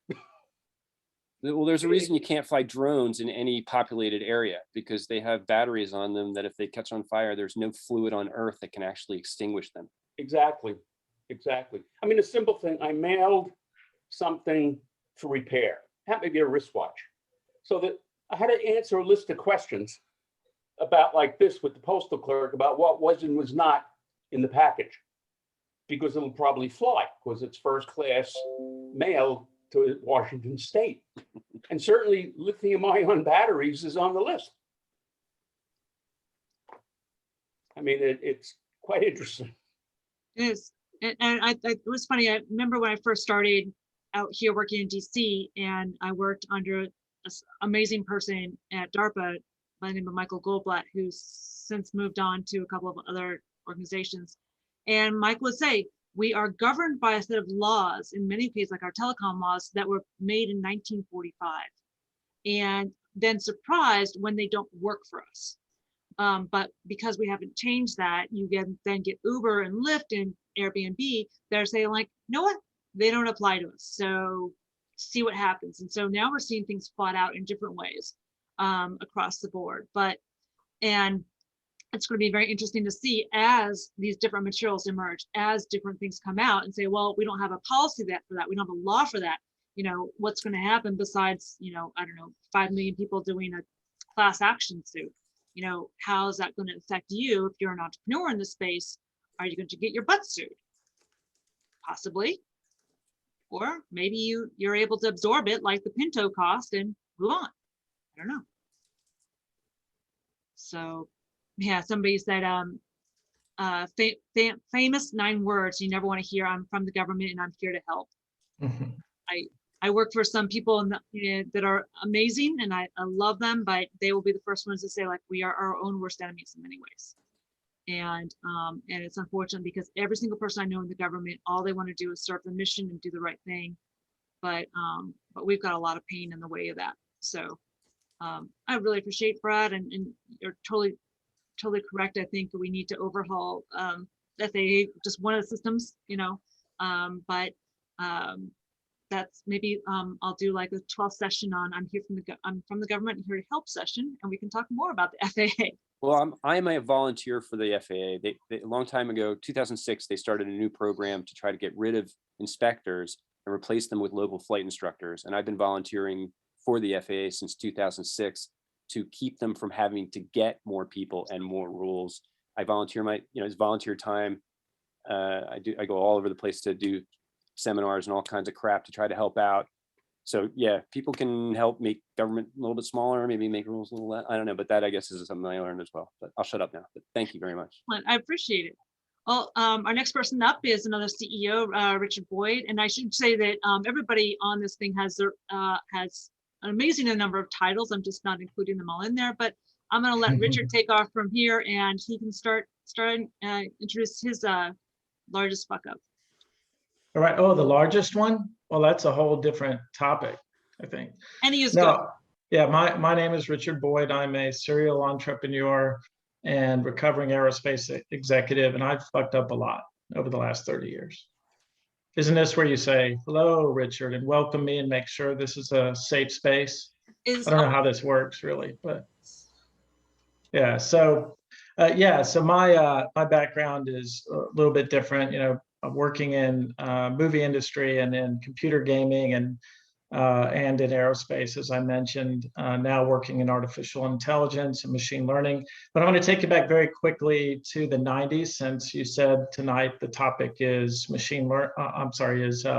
Speaker 4: Well, there's a reason you can't fly drones in any populated area, because they have batteries on them that if they catch on fire, there's no fluid on Earth that can actually extinguish them.
Speaker 6: Exactly. I mean, a simple thing, I mailed something for repair. Happened to be a wristwatch. So that I had to answer a list of questions about like this with the postal clerk about what was and was not in the package, because it'll probably fly because it's first class mail to Washington State. And certainly lithium-ion batteries is on the list. I mean, it's quite interesting.
Speaker 1: It is. And it was funny. I remember when I first started out here working in DC, and I worked under this amazing person at DARPA by the name of Michael Goldblatt, who's since moved on to a couple of other organizations. And Mike would say, we are governed by a set of laws, in many cases, like our telecom laws, that were made in 1945, and then surprised when they don't work for us. But because we haven't changed that, you then get Uber and Lyft and Airbnb. They're saying like, you know what? They don't apply to us. So see what happens. And so now we're seeing things fought out in different ways across the board. And it's going to be very interesting to see as these different materials emerge, as different things come out and say, well, we don't have a policy for that. We don't have a law for that. What's going to happen besides, I don't know, 5 million people doing a class action suit? How is that going to affect you if you're an entrepreneur in this space? Are you going to get your butt sued? Possibly. Or maybe you're able to absorb it like the Pinto cost and move on. I don't know. So yeah, somebody said, famous 9 words you never want to hear. I'm from the government and I'm here to help. I work for some people that are amazing and I love them, but they will be the first ones to say, like, we are our own worst enemies in many ways. And it's unfortunate because every single person I know in the government, all they want to do is serve the mission and do the right thing. But we've got a lot of pain in the way of that. So I really appreciate Brad, and you're totally correct. I think we need to overhaul FAA, just one of the systems, but that's maybe I'll do like a 12th session on I'm from the government and here to help session, and we can talk more about the FAA.
Speaker 4: Well, I'm a volunteer for the FAA. They a long time ago, 2006, they started a new program to try to get rid of inspectors and replace them with local flight instructors. And I've been volunteering for the FAA since 2006 to keep them from having to get more people and more rules. I volunteer it's volunteer time. I go all over the place to do seminars and all kinds of crap to try to help out. So yeah, people can help make government a little bit smaller, maybe make rules a little less. I don't know, but that I guess is something I learned as well. But I'll shut up now. But thank you very much.
Speaker 1: I appreciate it. Well, our next person up is another CEO, Richard Boyd, and I should say that everybody on this thing has an amazing number of titles. I'm just not including them all in there, but I'm going to let Richard take off from here, and he can start introduce his largest fuck up.
Speaker 7: All right. Oh, the largest one? Well, that's a whole different topic, I think.
Speaker 1: And he is good.
Speaker 7: Yeah, my name is Richard Boyd. I'm a serial entrepreneur and recovering aerospace executive, and I've fucked up a lot over the last 30 years. Isn't this where you say, hello, Richard, and welcome me and make sure this is a safe space? I don't know how this works really, but yeah. So my background is a little bit different. Working in movie industry and in computer gaming and in aerospace, as I mentioned, now working in artificial intelligence and machine learning. But I'm going to take you back very quickly to the 90s, since you said tonight the topic is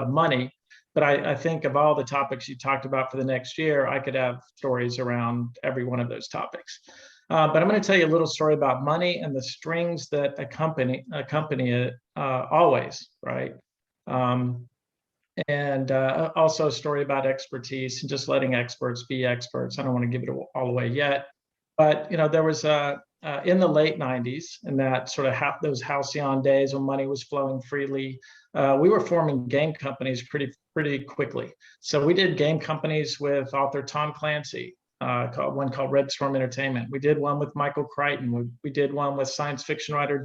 Speaker 7: money. But I think of all the topics you talked about for the next year, I could have stories around every one of those topics. But I'm going to tell you a little story about money and the strings that accompany it always, right? And also a story about expertise and just letting experts be experts. I don't want to give it all away yet, but there was in the late 90s, and that sort of those halcyon days when money was flowing freely, we were forming game companies pretty quickly. So we did game companies with author Tom Clancy. One called Red Storm Entertainment. We did one with Michael Crichton. We did one with science fiction writer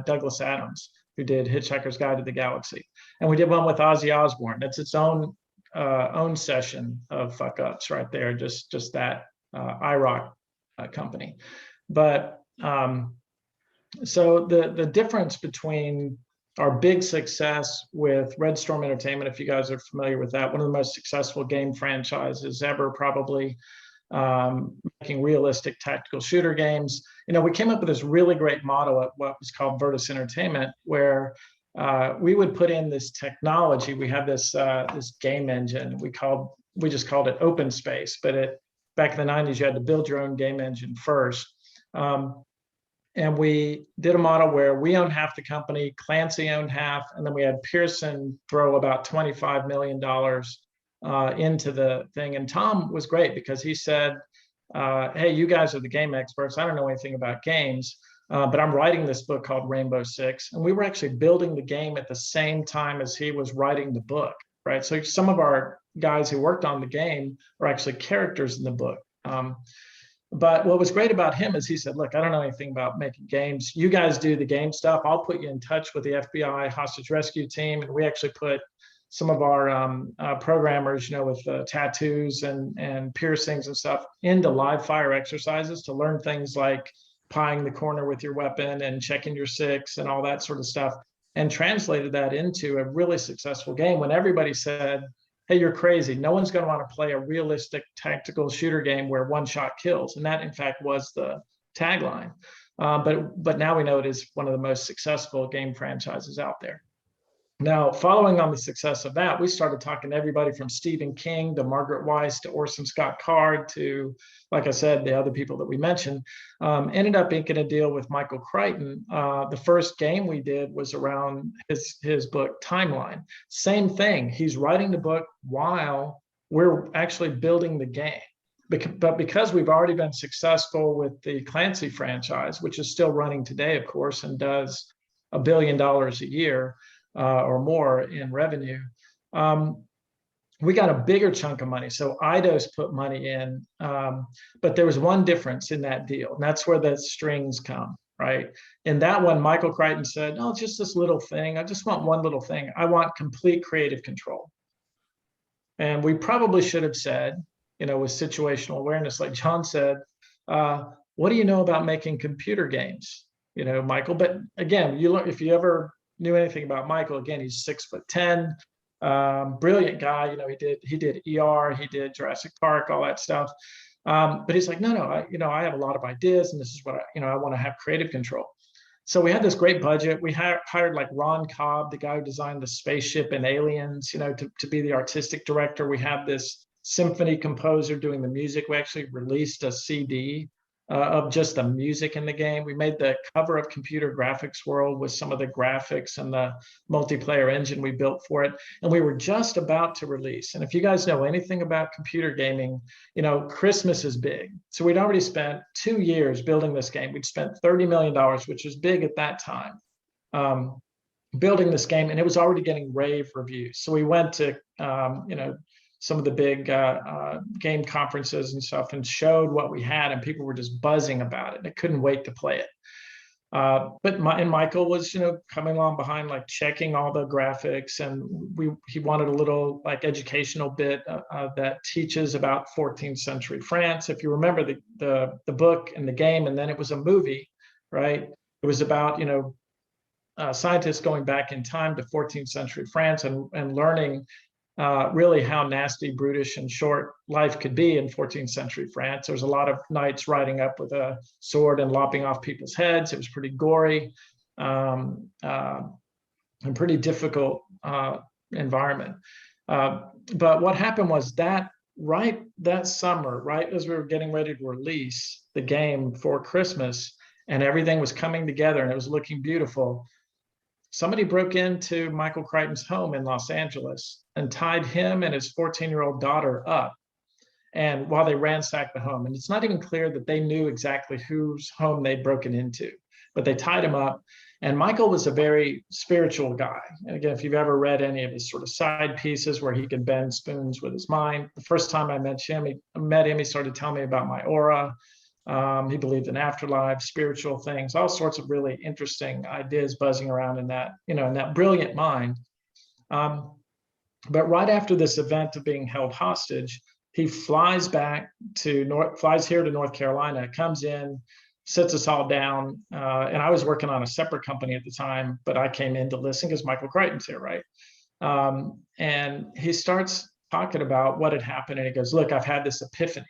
Speaker 7: Douglas Adams, who did Hitchhiker's Guide to the Galaxy. And we did one with Ozzy Osbourne. That's its own session of fuck ups right there, just that iRock company. But so the difference between our big success with Red Storm Entertainment, if you guys are familiar with that, one of the most successful game franchises ever, probably, making realistic tactical shooter games. We came up with this really great model at what was called Virtus Entertainment, where we would put in this technology. We had this game engine. We just called it Open Space, but back in the 90s, you had to build your own game engine first. And we did a model where we owned half the company, Clancy owned half, and then we had Pearson throw about $25 million into the thing. And Tom was great because he said, hey, you guys are the game experts. I don't know anything about games, but I'm writing this book called Rainbow Six. And we were actually building the game at the same time as he was writing the book, right? So some of our guys who worked on the game are actually characters in the book. But what was great about him is he said, look, I don't know anything about making games. You guys do the game stuff. I'll put you in touch with the FBI hostage rescue team. And we actually put some of our programmers, with tattoos and piercings and stuff into live fire exercises to learn things like pieing the corner with your weapon and checking your six and all that sort of stuff, and translated that into a really successful game when everybody said, hey, you're crazy. No one's going to want to play a realistic tactical shooter game where one shot kills. And that, in fact, was the tagline. But now we know it is one of the most successful game franchises out there. Now, following on the success of that, we started talking to everybody from Stephen King to Margaret Weiss to Orson Scott Card to, like I said, the other people that we mentioned. Ended up inking a deal with Michael Crichton. The first game we did was around his book Timeline. Same thing. He's writing the book while we're actually building the game. But because we've already been successful with the Clancy franchise, which is still running today, of course, and does $1 billion a year, or more in revenue, we got a bigger chunk of money. So Eidos put money in, but there was one difference in that deal, and that's where the strings come, right? In that one, Michael Crichton said, "Oh, just this little thing. I just want one little thing. I want complete creative control." And we probably should have said, with situational awareness, like John said, "What do you know about making computer games, Michael?" But again, if you ever knew anything about Michael, again, he's 6'10", brilliant guy. He did ER, he did Jurassic Park, all that stuff. But he's like, no, I have a lot of ideas, and this is what I want to have creative control. So we had this great budget. We hired like Ron Cobb, the guy who designed the spaceship in Aliens, to be the artistic director. We had this symphony composer doing the music. We actually released a CD of just the music in the game. We made the cover of Computer Graphics World with some of the graphics and the multiplayer engine we built for it. And we were just about to release. And if you guys know anything about computer gaming, Christmas is big. So we'd already spent 2 years building this game. We'd spent $30 million, which was big at that time, building this game, and it was already getting rave reviews. So we went to, some of the big game conferences and stuff, and showed what we had, and people were just buzzing about it. They couldn't wait to play it. But Michael was, coming along behind, like checking all the graphics, and he wanted a little like educational bit that teaches about 14th century France. If you remember the book and the game, and then it was a movie, right? It was about scientists going back in time to 14th century France and learning really how nasty, brutish, and short life could be in 14th century France. There was a lot of knights riding up with a sword and lopping off people's heads. It was pretty gory and pretty difficult environment. But what happened was that summer, right as we were getting ready to release the game for Christmas, and everything was coming together and it was looking beautiful, somebody broke into Michael Crichton's home in Los Angeles and tied him and his 14-year-old daughter up, and while they ransacked the home. And it's not even clear that they knew exactly whose home they'd broken into, but they tied him up. And Michael was a very spiritual guy. And again, if you've ever read any of his sort of side pieces where he could bend spoons with his mind, the first time I met him, he started telling me about my aura. He believed in afterlife, spiritual things, all sorts of really interesting ideas buzzing around in that, in that brilliant mind. But right after this event of being held hostage, he flies here to North Carolina, comes in, sits us all down. And I was working on a separate company at the time, but I came in to listen because Michael Crichton's here, right? And he starts talking about what had happened. And he goes, "Look, I've had this epiphany."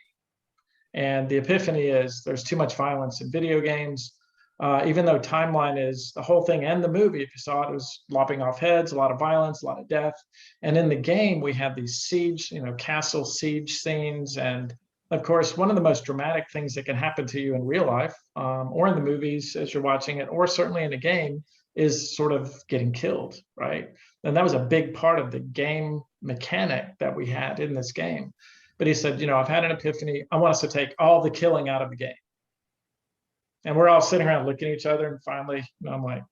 Speaker 7: And the epiphany is there's too much violence in video games. Even though Timeline is the whole thing, and the movie, if you saw it, it was lopping off heads, a lot of violence, a lot of death. And in the game, we have these siege, castle siege scenes. And of course, one of the most dramatic things that can happen to you in real life, or in the movies as you're watching it, or certainly in a game, is sort of getting killed, right? And that was a big part of the game mechanic that we had in this game. But he said, I've had an epiphany. I want us to take all the killing out of the game. And we're all sitting around looking at each other. And finally, I'm like,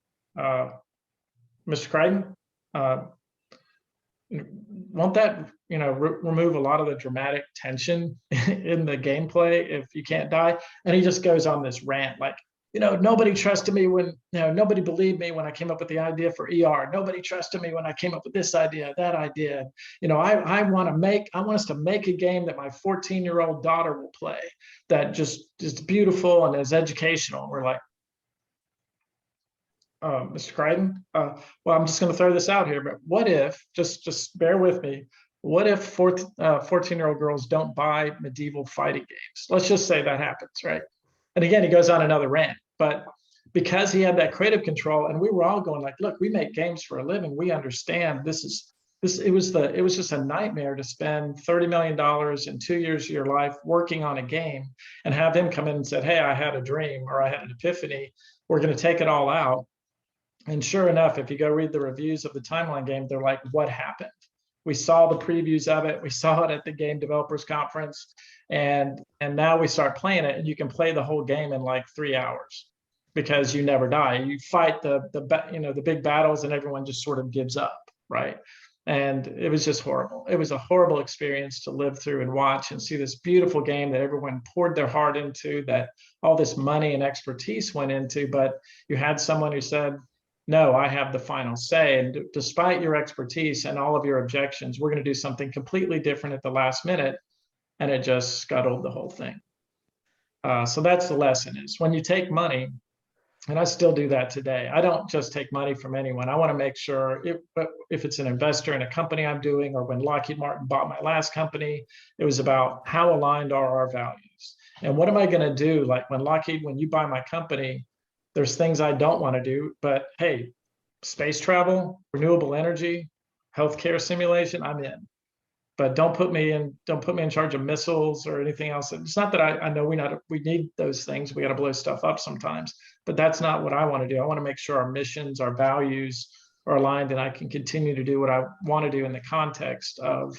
Speaker 7: Mr. Crichton, won't that, remove a lot of the dramatic tension in the gameplay if you can't die? And he just goes on this rant, like, nobody trusted me when, nobody believed me when I came up with the idea for ER. Nobody trusted me when I came up with this idea, that idea. I want us to make a game that my 14-year-old daughter will play that just is beautiful and is educational. And we're like, Mr. Crichton, well, I'm just going to throw this out here, but what if, just bear with me, what if 14-year-old girls don't buy medieval fighting games? Let's just say that happens, right? And again, he goes on another rant, but because he had that creative control, and we were all going like, look, we make games for a living. We understand it was just a nightmare to spend $30 million in 2 years of your life working on a game and have him come in and said, hey, I had a dream, or I had an epiphany. We're going to take it all out. And sure enough, if you go read the reviews of the Timeline game, they're like, what happened? We saw the previews of it. We saw it at the Game Developers Conference. And now we start playing it, and you can play the whole game in like 3 hours because you never die. You fight the big battles, and everyone just sort of gives up, right? And it was just horrible. It was a horrible experience to live through and watch and see this beautiful game that everyone poured their heart into, that all this money and expertise went into, but you had someone who said, no, I have the final say. And despite your expertise and all of your objections, we're going to do something completely different at the last minute. And it just scuttled the whole thing. So that's the lesson, is when you take money, and I still do that today, I don't just take money from anyone. I want to make sure if it's an investor in a company I'm doing, or when Lockheed Martin bought my last company, it was about how aligned are our values. And what am I going to do? Like when you buy my company, there's things I don't want to do, but hey, space travel, renewable energy, healthcare simulation, I'm in. But don't put me in charge of missiles or anything else. It's not that I know we need those things. We got to blow stuff up sometimes, but that's not what I want to do. I want to make sure our missions, our values are aligned, and I can continue to do what I want to do in the context of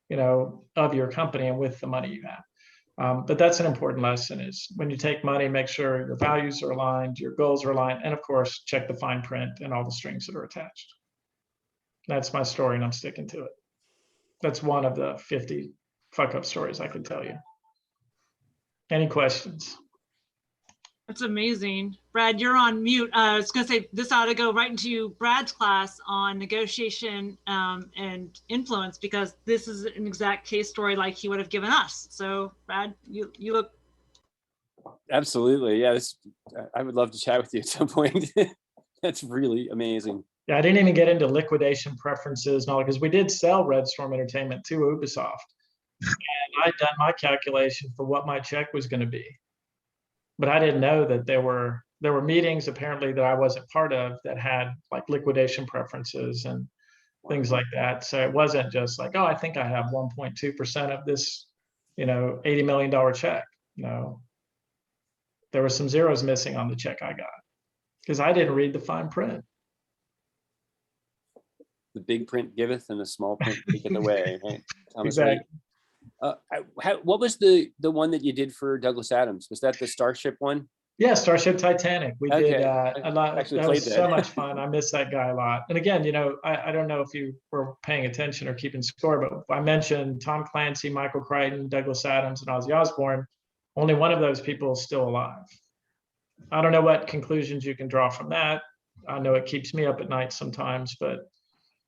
Speaker 7: your company and with the money you have. But that's an important lesson, is when you take money, make sure your values are aligned, your goals are aligned, and of course, check the fine print and all the strings that are attached. That's my story, and I'm sticking to it. That's one of the 50 fuck up stories I can tell you. Any questions?
Speaker 1: That's amazing. Brad, you're on mute. I was going to say, this ought to go right into Brad's class on negotiation and influence, because this is an exact case story like he would have given us. So Brad, you look.
Speaker 4: Absolutely. Yeah, I would love to chat with you at some point. That's really amazing.
Speaker 7: Yeah, I didn't even get into liquidation preferences and all, because we did sell Red Storm Entertainment to Ubisoft. And I'd done my calculation for what my check was going to be. But I didn't know that there were meetings apparently that I wasn't part of that had like liquidation preferences and things like that. So it wasn't just like, oh, I think I have 1.2% of this, $80 million check. No, there were some zeros missing on the check I got because I didn't read the fine print.
Speaker 4: The big print giveth and the small print taketh away. Right?
Speaker 7: Exactly.
Speaker 4: What was the one that you did for Douglas Adams? Was that the Starship one?
Speaker 7: Yeah, Starship Titanic. We did a lot.
Speaker 4: Actually
Speaker 7: that was
Speaker 4: played
Speaker 7: so much fun. I miss that guy a lot. And again, I don't know if you were paying attention or keeping score, but I mentioned Tom Clancy, Michael Crichton, Douglas Adams, and Ozzy Osbourne. Only one of those people is still alive. I don't know what conclusions you can draw from that. I know it keeps me up at night sometimes, but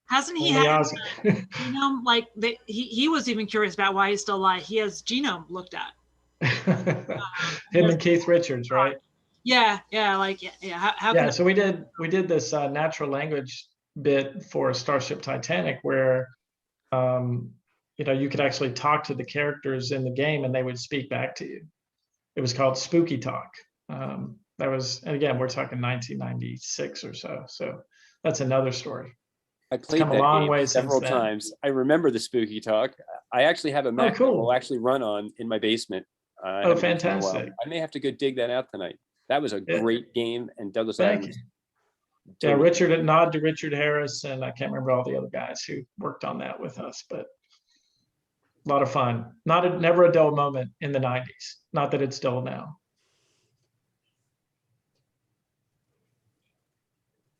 Speaker 1: hasn't he had genome, like he was even curious about why he's still alive. He has genome looked at.
Speaker 7: Him and Keith Richards, right?
Speaker 1: Yeah. How
Speaker 7: so we did this natural language bit for Starship Titanic where you could actually talk to the characters in the game and they would speak back to you. It was called Spooky Talk. That was, and again, we're talking 1996 or so. So that's another story.
Speaker 4: I played that game several times. I remember the Spooky Talk. I actually have a Mac that will actually run on in my basement.
Speaker 7: Fantastic.
Speaker 4: I may have to go dig that out tonight. That was a great game, and Douglas Adams.
Speaker 7: Yeah, nod to Richard Harris, and I can't remember all the other guys who worked on that with us, but a lot of fun. Never a dull moment in the 90s. Not that it's dull now.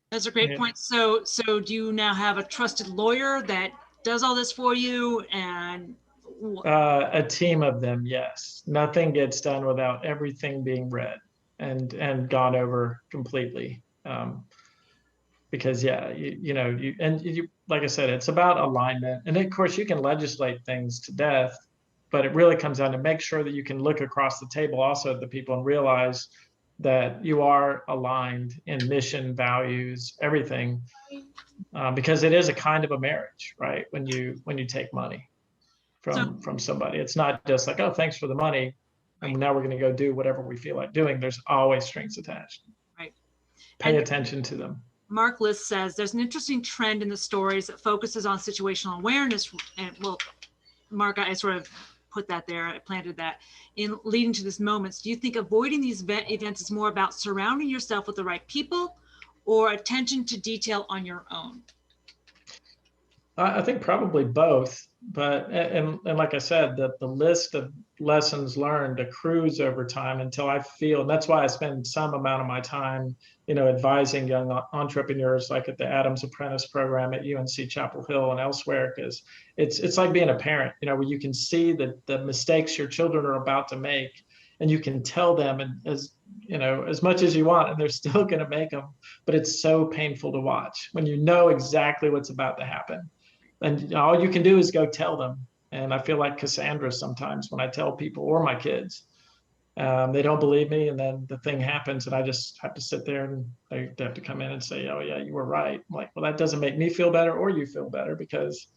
Speaker 1: That's a great point. So do you now have a trusted lawyer that does all this for you? And
Speaker 7: a team of them, yes. Nothing gets done without everything being read and gone over completely. Because you like I said, it's about alignment. And of course you can legislate things to death, but it really comes down to make sure that you can look across the table also at the people and realize that you are aligned in mission, values, everything, because it is a kind of a marriage, right? When you take money from somebody, it's not just like, oh, thanks for the money, and now we're going to go do whatever we feel like doing. There's always strings attached.
Speaker 1: Right.
Speaker 7: pay
Speaker 1: And
Speaker 7: attention to them.
Speaker 1: Mark List says there's an interesting trend in the stories that focuses on situational awareness. And well, Mark, I sort of put that there, I planted that in leading to this moments. Do you think avoiding these events is more about surrounding yourself with the right people or attention to detail on your own?
Speaker 7: I think probably both, but and like I said, the list of lessons learned accrues over time until I feel, and that's why I spend some amount of my time, advising young entrepreneurs, like at the Adams Apprentice program at UNC Chapel Hill and elsewhere, because it's like being a parent, where you can see the mistakes your children are about to make, and you can tell them, and as much as you want, and they're still going to make them, but it's so painful to watch when you know exactly what's about to happen. And all you can do is go tell them. And I feel like Cassandra sometimes when I tell people, or my kids, they don't believe me. And then the thing happens and I just have to sit there and they have to come in and say, oh yeah, you were right. I'm like, well, that doesn't make me feel better or you feel better, because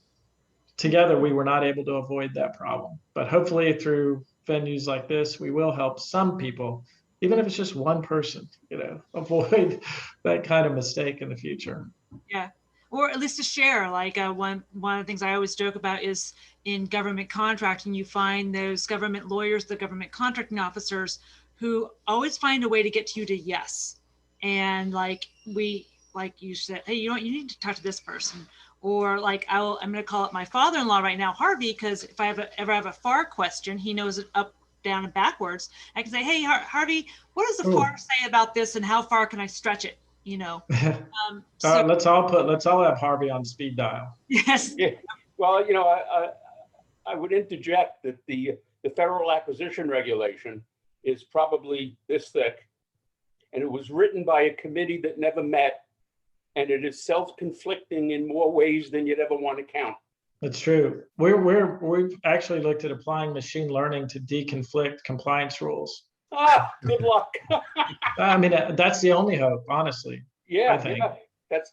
Speaker 7: together we were not able to avoid that problem. But hopefully through venues like this, we will help some people, even if it's just one person, avoid that kind of mistake in the future.
Speaker 1: Yeah. Or at least to share, like one of the things I always joke about is in government contracting, you find those government lawyers, the government contracting officers, who always find a way to get to you to yes. And like you said, hey, you need to talk to this person. Or like I'm going to call up my father-in-law right now, Harvey, because if I ever have a FAR question, he knows it up, down, and backwards. I can say, hey, Harvey, what does the FAR say about this, and how far can I stretch it?
Speaker 7: Let's all have Harvey on speed dial.
Speaker 1: Yes.
Speaker 6: Yeah. Well, I would interject that the federal acquisition regulation is probably this thick, and it was written by a committee that never met, and it is self-conflicting in more ways than you'd ever want to count.
Speaker 7: That's true. We've actually looked at applying machine learning to deconflict compliance rules.
Speaker 6: Ah, good luck.
Speaker 7: I mean, that's the only hope, honestly.
Speaker 6: Yeah,
Speaker 7: I think.
Speaker 6: But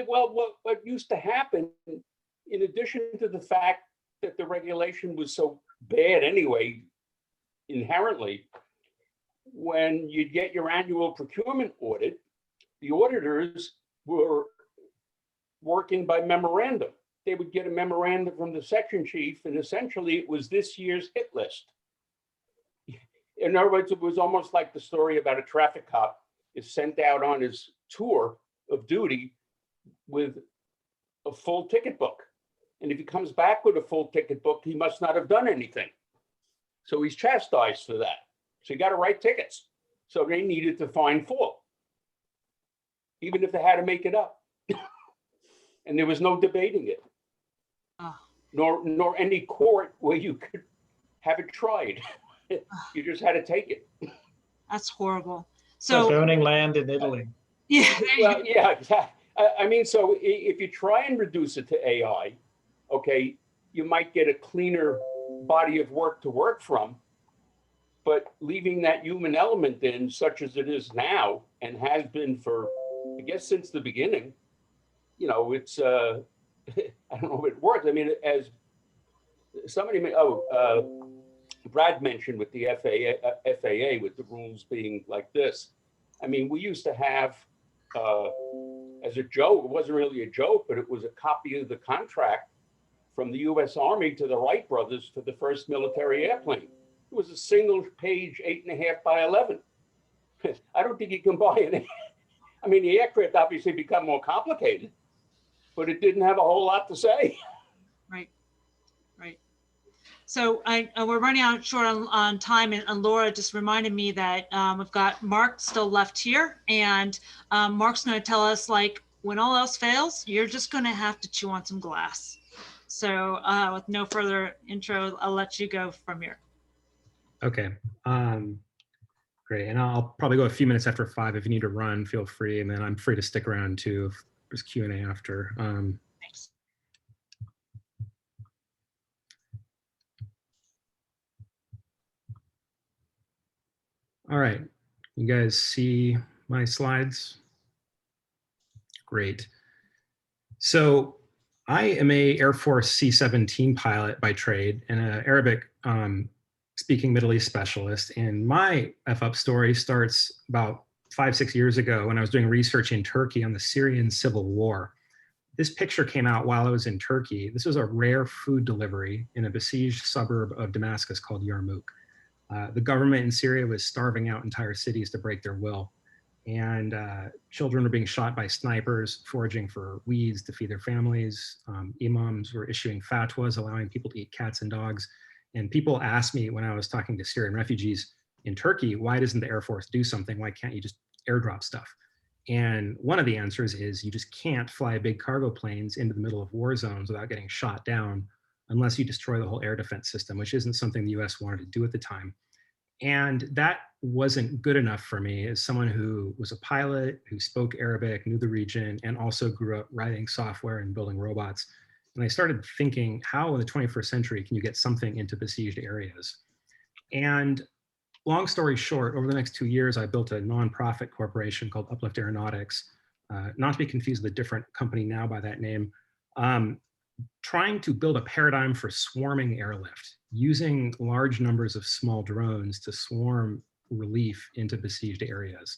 Speaker 6: what used to happen, in addition to the fact that the regulation was so bad anyway, inherently, when you'd get your annual procurement audit, the auditors were working by memorandum. They would get a memorandum from the section chief, and essentially it was this year's hit list. In other words, it was almost like the story about a traffic cop is sent out on his tour of duty with a full ticket book. And if he comes back with a full ticket book, he must not have done anything. So he's chastised for that. So you got to write tickets. So they needed to find fault, even if they had to make it up. And there was no debating it, nor any court where you could have it tried. You just had to take it.
Speaker 1: That's horrible.
Speaker 7: So like owning land in Italy.
Speaker 1: Yeah.
Speaker 6: Well, yeah, exactly. I mean, so if you try and reduce it to AI, okay, you might get a cleaner body of work to work from, but leaving that human element in, such as it is now and has been for, I guess, since the beginning, it's, I don't know if it works. I mean, as somebody, Brad mentioned with the FAA with the rules being like this. I mean, we used to have, as a joke, it wasn't really a joke, but it was a copy of the contract from the US Army to the Wright brothers for the first military airplane. It was a single page, 8.5 by 11. I don't think you can buy any. I mean, the aircraft obviously become more complicated, but it didn't have a whole lot to say.
Speaker 1: Right. So we're running out short on time, and Laura just reminded me that we've got Mark still left here, and Mark's going to tell us, like, when all else fails, you're just going to have to chew on some glass. So with no further intro, I'll let you go from here. Okay.
Speaker 8: Great. And I'll probably go a few minutes after 5. If you need to run, feel free. And then I'm free to stick around too if there's Q&A after.
Speaker 1: Thanks.
Speaker 8: All right. You guys see my slides? Great. So I am a Air Force C-17 pilot by trade and an Arabic speaking Middle East specialist. And my F-Up story starts about 5-6 years ago when I was doing research in Turkey on the Syrian civil war. This picture came out while I was in Turkey. This was a rare food delivery in a besieged suburb of Damascus called Yarmouk. The government in Syria was starving out entire cities to break their will. And children were being shot by snipers, foraging for weeds to feed their families. Imams were issuing fatwas, allowing people to eat cats and dogs. And people asked me when I was talking to Syrian refugees in Turkey, why doesn't the Air Force do something? Why can't you just airdrop stuff? And one of the answers is you just can't fly big cargo planes into the middle of war zones without getting shot down unless you destroy the whole air defense system, which isn't something the US wanted to do at the time. And that wasn't good enough for me as someone who was a pilot, who spoke Arabic, knew the region, and also grew up writing software and building robots. And I started thinking, how in the 21st century can you get something into besieged areas? And long story short, over the next 2 years, I built a nonprofit corporation called Uplift Aeronautics, not to be confused with a different company now by that name, trying to build a paradigm for swarming airlift, using large numbers of small drones to swarm relief into besieged areas.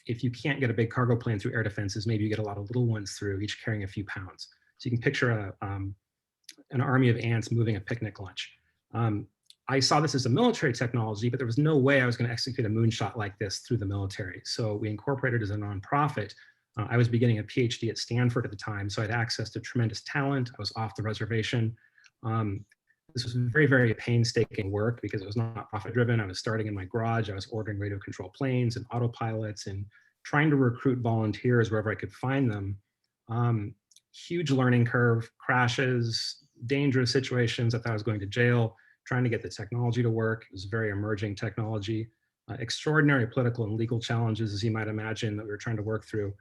Speaker 8: If you can't get a big cargo plane through air defenses, maybe you get a lot of little ones through, each carrying a few pounds. So you can picture an army of ants moving a picnic lunch. I saw this as a military technology, but there was no way I was going to execute a moonshot like this through the military. So we incorporated as a nonprofit. I was beginning a PhD at Stanford at the time, so I had access to tremendous talent. I was off the reservation. This was very, very painstaking work because it was not profit driven. I was starting in my garage. I was ordering radio control planes and autopilots and trying to recruit volunteers wherever I could find them. Huge learning curve, crashes, dangerous situations. I thought I was going to jail, trying to get the technology to work. It was very emerging technology. Extraordinary political and legal challenges, as you might imagine, that we were trying to work through.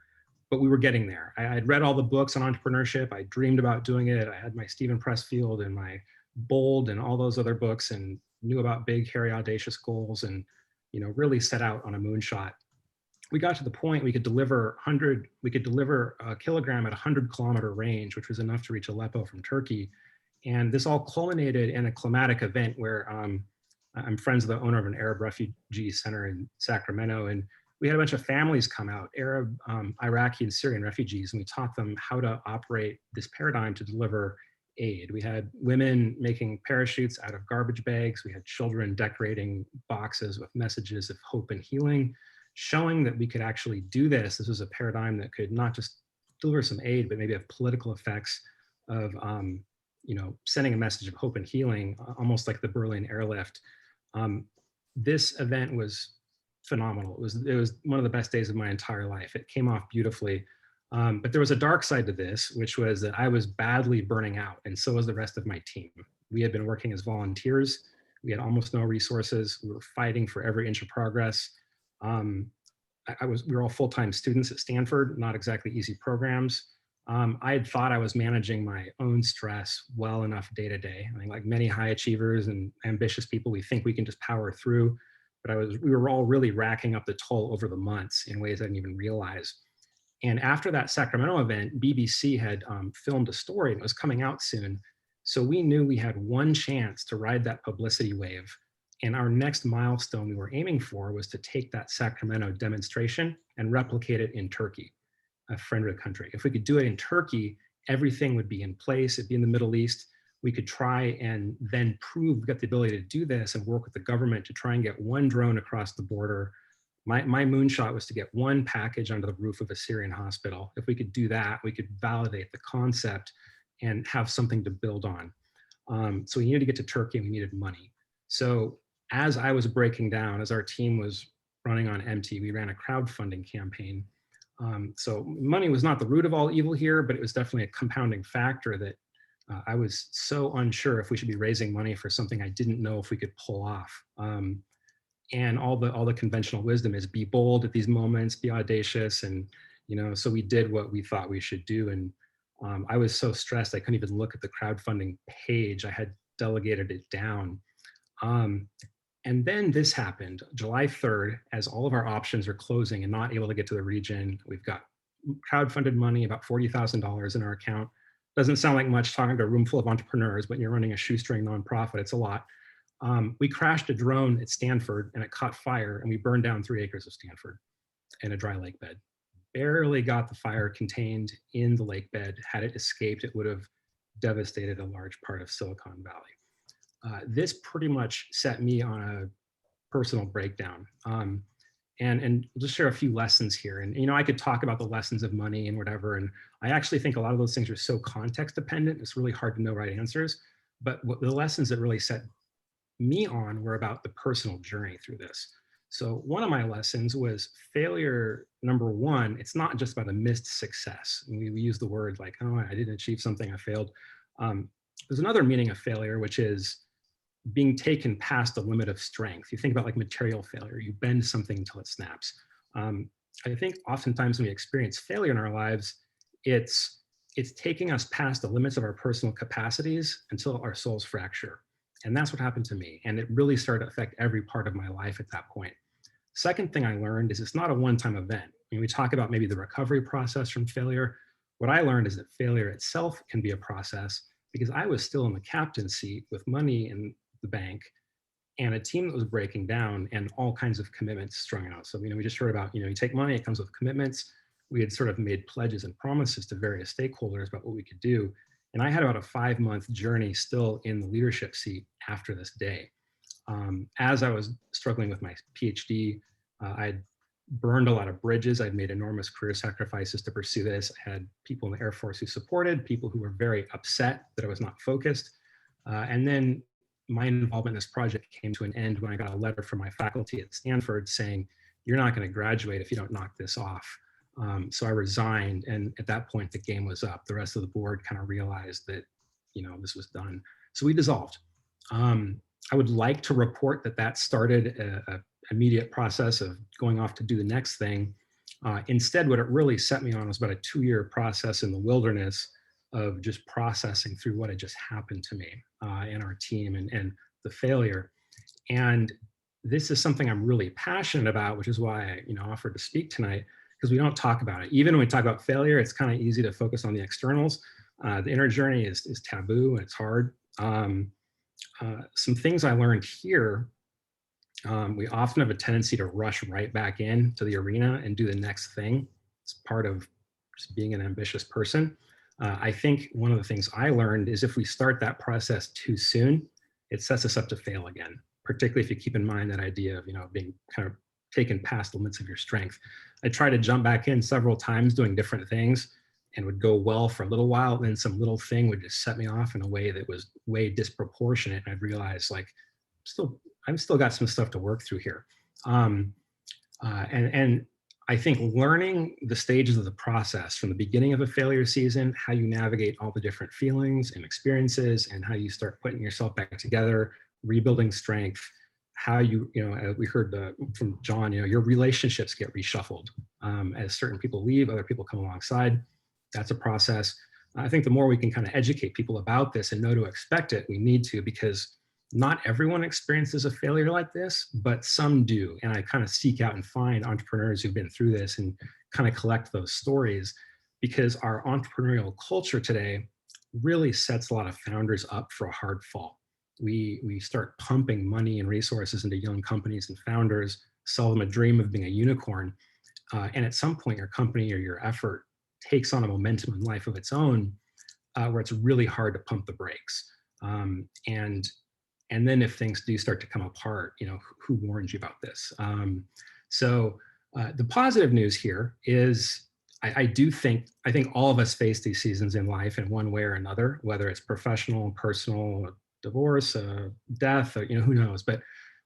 Speaker 8: But we were getting there. I had read all the books on entrepreneurship. I dreamed about doing it. I had my Stephen Pressfield and my Bold and all those other books and knew about big, hairy, audacious goals and, really set out on a moonshot. We got to the point we could deliver a kilogram at 100-kilometer range, which was enough to reach Aleppo from Turkey. And this all culminated in a climatic event where I'm friends with the owner of an Arab refugee center in Sacramento, and we had a bunch of families come out, Arab, Iraqi, and Syrian refugees, and we taught them how to operate this paradigm to deliver aid. We had women making parachutes out of garbage bags. We had children decorating boxes with messages of hope and healing, showing that we could actually do this. This was a paradigm that could not just deliver some aid, but maybe have political effects of sending a message of hope and healing, almost like the Berlin airlift. This event was phenomenal. It was one of the best days of my entire life. It came off beautifully. But there was a dark side to this, which was that I was badly burning out, and so was the rest of my team. We had been working as volunteers. We had almost no resources. We were fighting for every inch of progress. We were all full-time students at Stanford, not exactly easy programs. I had thought I was managing my own stress well enough day to day. I mean, like many high achievers and ambitious people, we think we can just power through. But we were all really racking up the toll over the months in ways I didn't even realize. And after that Sacramento event, BBC had filmed a story and it was coming out soon. So we knew we had one chance to ride that publicity wave. And our next milestone we were aiming for was to take that Sacramento demonstration and replicate it in Turkey, a friendly country. If we could do it in Turkey, everything would be in place. It'd be in the Middle East. We could try and then prove we got the ability to do this and work with the government to try and get one drone across the border. My moonshot was to get one package under the roof of a Syrian hospital. If we could do that, we could validate the concept and have something to build on. So we needed to get to Turkey and we needed money. So as I was breaking down, as our team was running on empty, we ran a crowdfunding campaign. So money was not the root of all evil here, but it was definitely a compounding factor that I was so unsure if we should be raising money for something I didn't know if we could pull off. And all the conventional wisdom is be bold at these moments, be audacious. And, so we did what we thought we should do. And I was so stressed, I couldn't even look at the crowdfunding page. I had delegated it down. And then this happened, July 3rd, as all of our options are closing and not able to get to the region. We've got crowdfunded money, about $40,000 in our account. Doesn't sound like much talking to a room full of entrepreneurs, but you're running a shoestring nonprofit, it's a lot. We crashed a drone at Stanford and it caught fire and we burned down 3 acres of Stanford in a dry lake bed. Barely got the fire contained in the lake bed. Had it escaped, it would have devastated a large part of Silicon Valley. This pretty much set me on a personal breakdown. And I'll just share a few lessons here. And, you know, I could talk about the lessons of money and whatever. And I actually think a lot of those things are so context dependent. It's really hard to know right answers. But what the lessons that really set me on were about the personal journey through this. So one of my lessons was failure, number one, it's not just about a missed success. And we use the word like, oh, I didn't achieve something, I failed. There's another meaning of failure, which is being taken past the limit of strength. You think about like material failure, you bend something until it snaps. I think oftentimes when we experience failure in our lives, it's taking us past the limits of our personal capacities until our souls fracture. And that's what happened to me. And it really started to affect every part of my life at that point. Second thing I learned is it's not a one-time event. When we talk about maybe the recovery process from failure, what I learned is that failure itself can be a process, because I was still in the captain's seat with money in the bank and a team that was breaking down and all kinds of commitments strung out. So, you know, we just heard about, you know, you take money, it comes with commitments. We had sort of made pledges and promises to various stakeholders about what we could do. And I had about a 5-month journey still in the leadership seat after this day. As I was struggling with my PhD, I'd burned a lot of bridges. I'd made enormous career sacrifices to pursue this. I had people in the Air Force who supported, people who were very upset that I was not focused. And then my involvement in this project came to an end when I got a letter from my faculty at Stanford saying, you're not going to graduate if you don't knock this off. So I resigned, and at that point the game was up. The rest of the board kind of realized that, you know, this was done. So we dissolved. I would like to report that that started an immediate process of going off to do the next thing. Instead, what it really set me on was about a 2-year process in the wilderness of just processing through what had just happened to me and our team and the failure. And this is something I'm really passionate about, which is why I, you know, offered to speak tonight, because we don't talk about it. Even when we talk about failure, it's kind of easy to focus on the externals. The inner journey is taboo and it's hard. Some things I learned here, we often have a tendency to rush right back into the arena and do the next thing. It's part of just being an ambitious person. I think one of the things I learned is if we start that process too soon, it sets us up to fail again, particularly if you keep in mind that idea of, you know, being kind of taken past the limits of your strength. I tried to jump back in several times doing different things and would go well for a little while. Then some little thing would just set me off in a way that was way disproportionate. And I'd realize like, I've still got some stuff to work through here. And I think learning the stages of the process from the beginning of a failure season, how you navigate all the different feelings and experiences and how you start putting yourself back together, rebuilding strength, how you know, we heard from John, you know, your relationships get reshuffled as certain people leave, other people come alongside. That's a process. I think the more we can kind of educate people about this and know to expect it, we need to, because not everyone experiences a failure like this, but some do. And I kind of seek out and find entrepreneurs who've been through this and kind of collect those stories, because our entrepreneurial culture today really sets a lot of founders up for a hard fall. We start pumping money and resources into young companies and founders, sell them a dream of being a unicorn. And at some point, your company or your effort takes on a momentum in life of its own, where it's really hard to pump the brakes. And then if things do start to come apart, you know, who warned you about this? So the positive news here is I think all of us face these seasons in life in one way or another, whether it's professional, personal, divorce, death, or, you know, who knows? But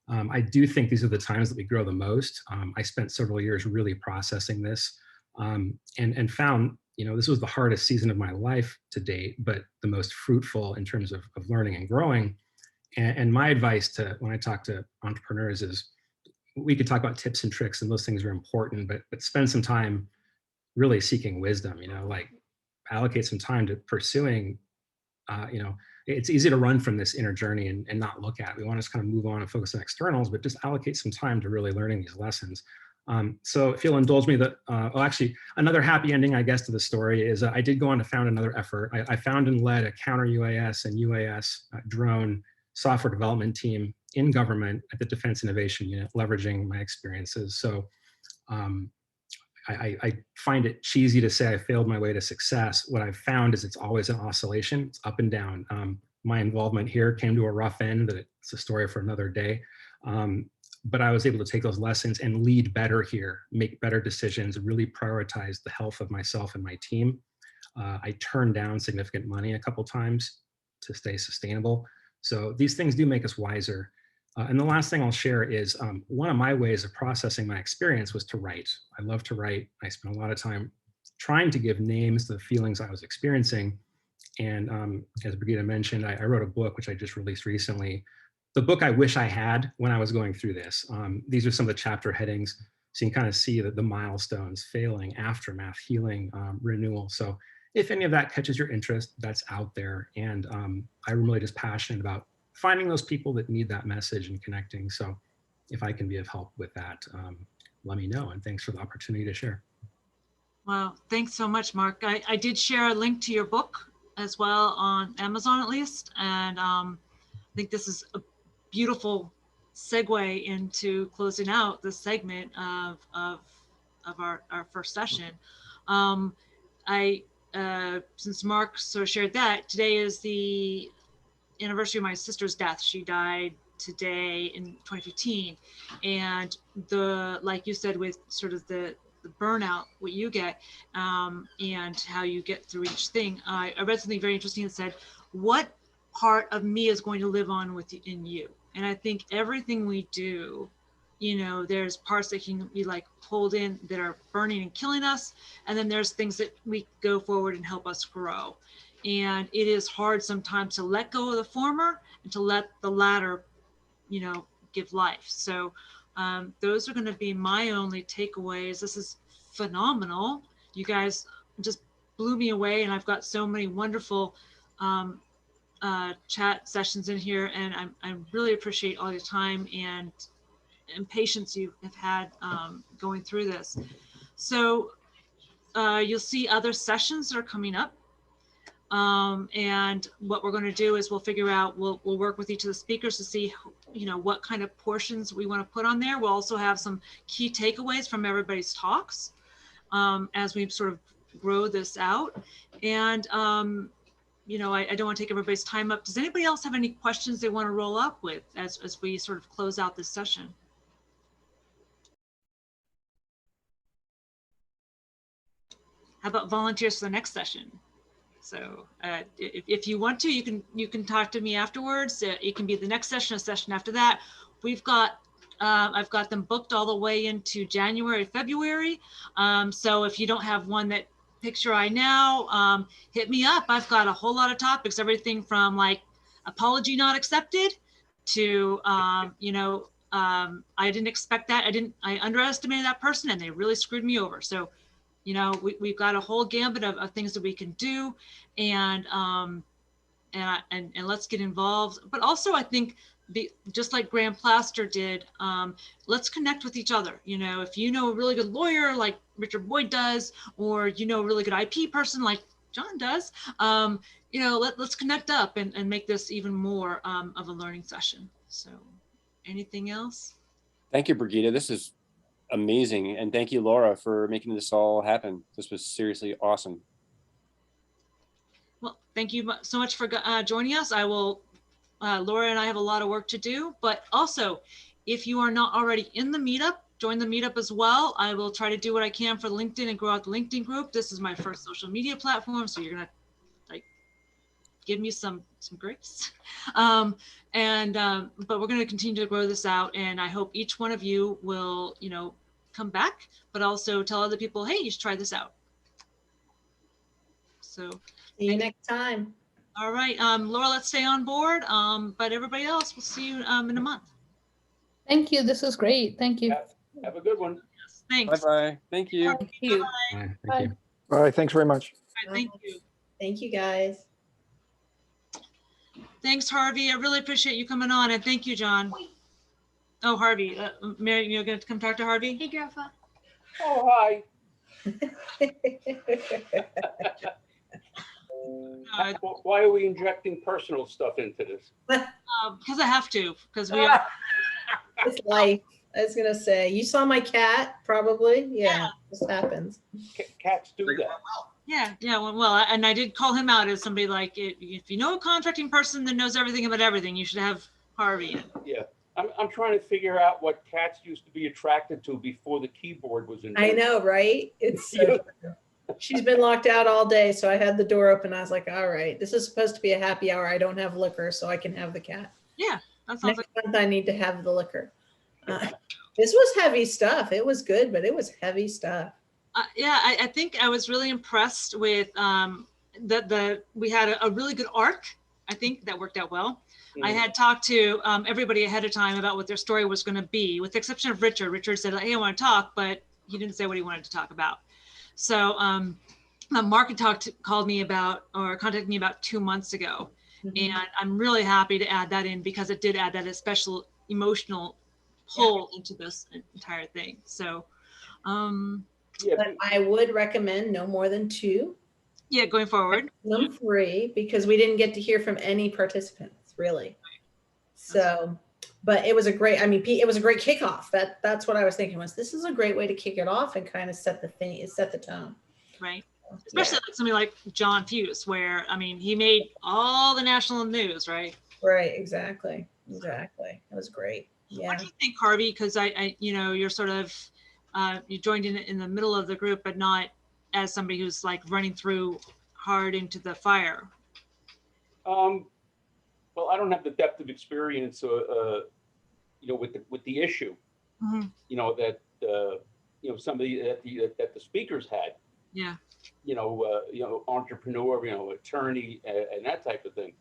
Speaker 8: I do think these are the times that we grow the most. I spent several years really processing this and found, you know, this was the hardest season of my life to date, but the most fruitful in terms of learning and growing. And my advice when I talk to entrepreneurs is, we could talk about tips and tricks, and those things are important, but spend some time really seeking wisdom, you know, like allocate some time to pursuing, you know, it's easy to run from this inner journey and not look at it. We want to just kind of move on and focus on externals, but just allocate some time to really learning these lessons. So if you'll indulge me that, well, actually another happy ending, I guess, to the story is I did go on to found another effort. I found and led a counter UAS and UAS drone software development team in government at the Defense Innovation Unit, leveraging my experiences. So I find it cheesy to say I failed my way to success. What I've found is it's always an oscillation. It's up and down. My involvement here came to a rough end, that it's a story for another day. But I was able to take those lessons and lead better here, make better decisions, really prioritize the health of myself and my team. I turned down significant money a couple times to stay sustainable. So these things do make us wiser. And the last thing I'll share is one of my ways of processing my experience was to write. I love to write. I spent a lot of time trying to give names to the feelings I was experiencing. And as Brigida mentioned, I wrote a book, which I just released recently. The book I wish I had when I was going through this. These are some of the chapter headings. So you can kind of see that the milestones: failing, aftermath, healing, renewal. So if any of that catches your interest, that's out there. And I'm really just passionate about finding those people that need that message and connecting. So if I can be of help with that, let me know. And thanks for the opportunity to share.
Speaker 1: Wow, thanks so much, Mark. I did share a link to your book as well on Amazon, at least. And I think this is a beautiful segue into closing out this segment of our first session. Since Mark sort of shared that, today is the anniversary of my sister's death. She died today in 2015. And like you said, with sort of the burnout, what you get, and how you get through each thing. I read something very interesting that said, what part of me is going to live on in you? And I think everything we do, there's parts that can be like pulled in that are burning and killing us. And then there's things that we go forward and help us grow. And it is hard sometimes to let go of the former and to let the latter, give life. So those are going to be my only takeaways. This is phenomenal. You guys just blew me away, and I've got so many wonderful chat sessions in here, and I really appreciate all your time and patience you have had going through this. So you'll see other sessions that are coming up. And what we're going to do is we'll figure out, we'll work with each of the speakers to see, what kind of portions we want to put on there. We'll also have some key takeaways from everybody's talks as we sort of grow this out. And, I don't want to take everybody's time up. Does anybody else have any questions they want to roll up with as we sort of close out this session? How about volunteers for the next session? So if you want to, you can talk to me afterwards. It can be the next session, a session after that. We've got, I've got them booked all the way into January, February. So if you don't have one that picks your eye now, hit me up. I've got a whole lot of topics, everything from like apology not accepted to, I didn't expect that. I underestimated that person and they really screwed me over. So we've got a whole gambit of things that we can do, and let's get involved. But also, I think just like Graham Plaster did, let's connect with each other. If you know a really good lawyer like Richard Boyd does, or a really good IP person like John does, let's connect up and make this even more of a learning session. So, anything else?
Speaker 4: Thank you, Brigida. This is amazing. And thank you, Laura, for making this all happen. This was seriously awesome.
Speaker 1: Well, thank you so much for joining us. Laura and I have a lot of work to do, but also if you are not already in the meetup, join the meetup as well. I will try to do what I can for LinkedIn and grow out the LinkedIn group. This is my first social media platform, so you're gonna give me some grace. But we're going to continue to grow this out, and I hope each one of you will, come back, but also tell other people, hey, you should try this out. So
Speaker 2: See you next time.
Speaker 1: All right, Laura, let's stay on board, but everybody else, we'll see you in a month.
Speaker 9: Thank you. This was great. Thank you.
Speaker 6: Have a good one.
Speaker 1: Yes, thanks.
Speaker 4: Bye-bye. Thank you.
Speaker 2: Thank you.
Speaker 8: Thank
Speaker 9: Bye.
Speaker 8: you.
Speaker 3: All right, thanks very much.
Speaker 1: All right, thank you.
Speaker 2: Thank you, guys.
Speaker 1: Thanks, Harvey. I really appreciate you coming on, and thank you, John. Oh, Harvey, Mary, you're going to come talk to Harvey?
Speaker 9: Hey, Grandpa.
Speaker 6: Oh, hi. Why are we injecting personal stuff into this?
Speaker 1: Because I have to, because we are.
Speaker 2: It's life. I was gonna say, you saw my cat, probably. Yeah, this happens.
Speaker 6: Cats do that.
Speaker 1: Yeah. Well, and I did call him out as somebody like, if you know a contracting person that knows everything about everything, you should have Harvey in.
Speaker 6: Yeah, I'm trying to figure out what cats used to be attracted to before the keyboard was invented.
Speaker 2: I know, right? It's so true. She's been locked out all day, so I had the door open. I was like, all right, this is supposed to be a happy hour. I don't have liquor, so I can have the cat.
Speaker 1: Yeah, that sounds
Speaker 2: Next month I need to have the liquor. This was heavy stuff. It was good, but it was heavy stuff.
Speaker 1: Yeah, I think I was really impressed with we had a really good arc. I think that worked out well. I had talked to everybody ahead of time about what their story was going to be, with the exception of Richard. Richard said, hey, I want to talk, but he didn't say what he wanted to talk about. So Mark had contacted me about 2 months ago. And I'm really happy to add that in, because it did add that special emotional pull into this entire thing. So
Speaker 2: but I would recommend no more than 2.
Speaker 1: Yeah, going forward.
Speaker 2: No 3, because we didn't get to hear from any participants, really. So, but it was a great, it was a great kickoff. That's what I was thinking, was this is a great way to kick it off and kind of set the tone.
Speaker 1: Right. Especially like somebody like John Fuiz, where, he made all the national news, right?
Speaker 2: Right, exactly. It was great. Yeah.
Speaker 1: What do you think, Harvey? Because you're sort of, you joined in the middle of the group, but not as somebody who's like running through hard into the fire.
Speaker 6: Well, I don't have the depth of experience, with the issue, that somebody that the speakers had.
Speaker 1: Yeah.
Speaker 6: Entrepreneur, attorney, and that type of thing.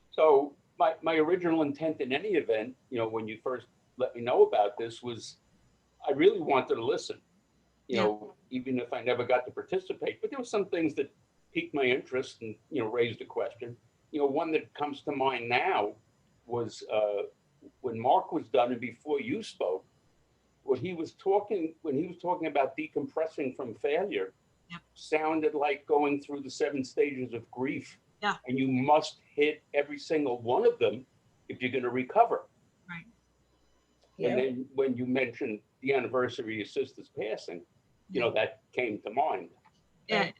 Speaker 6: So my original intent in any event, when you first let me know about this, was I really wanted to listen, even if I never got to participate. But there were some things that piqued my interest and, raised a question. One that comes to mind now was when Mark was done and before you spoke, when he was talking about decompressing from failure, sounded like going through the 7 stages of grief.
Speaker 1: Yeah.
Speaker 6: And you must hit every single one of them if you're going to recover.
Speaker 1: Right.
Speaker 2: Yeah.
Speaker 6: And then when you mentioned the anniversary of your sister's passing, that came to mind.
Speaker 1: Yeah.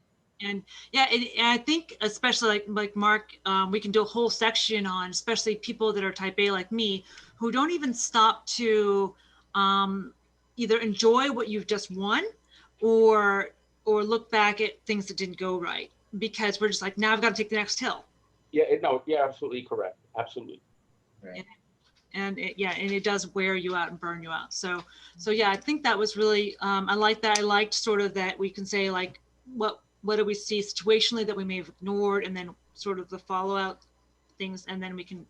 Speaker 1: And I think especially like Mark, we can do a whole section on, especially people that are type A like me, who don't even stop to either enjoy what you've just won or look back at things that didn't go right, because we're just like, now I've got to take the next hill.
Speaker 6: Yeah, absolutely correct. Absolutely.
Speaker 2: Right.
Speaker 1: And it does wear you out and burn you out. So yeah, I think that was really, I like that. I liked sort of that we can say like, what do we see situationally that we may have ignored, and then sort of the fallout things, and then we can